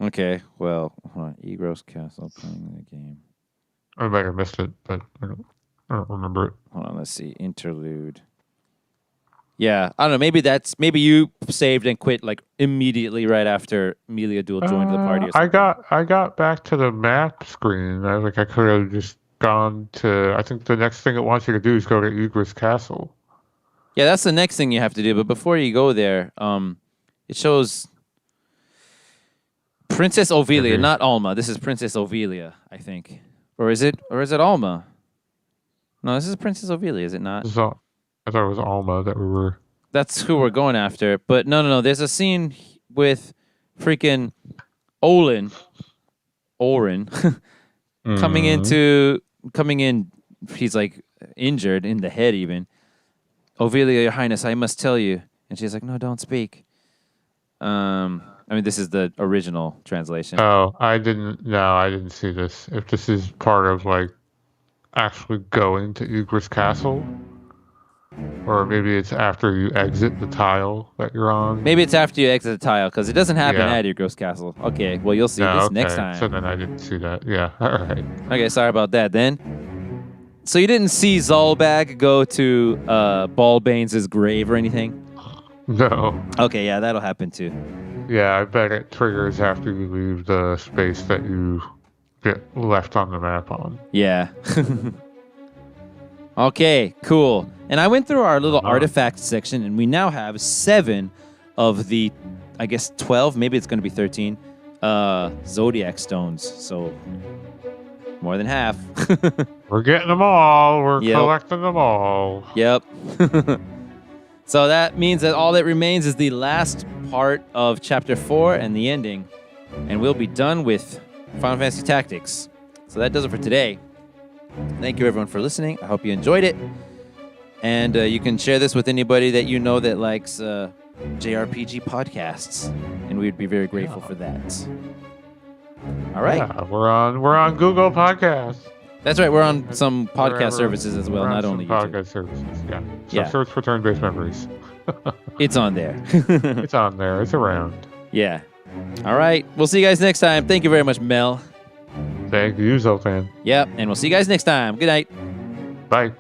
Okay, well, hold on. Egros Castle playing the game. I might have missed it, but I don't remember it. Hold on, let's see. Interlude. Yeah, I don't know. Maybe you saved and quit like immediately right after Melia Duel joined the party. Or something. I got back to the map screen. I could have just gone to. I think the next thing it wants you to do is go to Egros Castle. Yeah, that's the next thing you have to do. But before you go there, it shows Princess Ovelia, not Alma. This is Princess Ovelia, I think. Or is it Alma? No, this is Princess Ovelia, is it not? I thought it was Alma that we were. That's who we're going after. But no. There's a scene with freaking Oren coming in. He's like injured in the head even. Ovelia, Your Highness, I must tell you. And she's like, no, don't speak. This is the original translation. Oh, I didn't see this. If this is part of like actually going to Egros Castle, or maybe it's after you exit the tile that you're on. Maybe it's after you exit the tile because it doesn't happen at Egros Castle. Okay, well you'll see this next time. So then I didn't see that. Yeah, all right. Okay, sorry about that then. So you didn't see Zolbag go to Balbane's grave or anything? No. Okay, yeah, that'll happen too. Yeah, I bet it triggers after you leave the space that you get left on the map on. Yeah. Okay, cool. And I went through our little artifact section, and we now have 7 of the, I guess 12, maybe it's going to be 13, Zodiac stones. So more than half. We're getting them all. We're collecting them all. Yep. So that means that all that remains is the last part of Chapter 4 and the ending. And we'll be done with Final Fantasy Tactics. So that does it for today. Thank you, everyone, for listening. I hope you enjoyed it. And you can share this with anybody that you know that likes JRPG podcasts. And we would be very grateful for that. All right. Yeah, we're on Google Podcasts. That's right. We're on some podcast services as well, not only YouTube. Podcast services, yeah. So search for Turn-Based Memories. It's on there. It's on there. It's around. Yeah. All right. We'll see you guys next time. Thank you very much, Mel. Thank you, Zoltan. Yep. And we'll see you guys next time. Good night. Bye.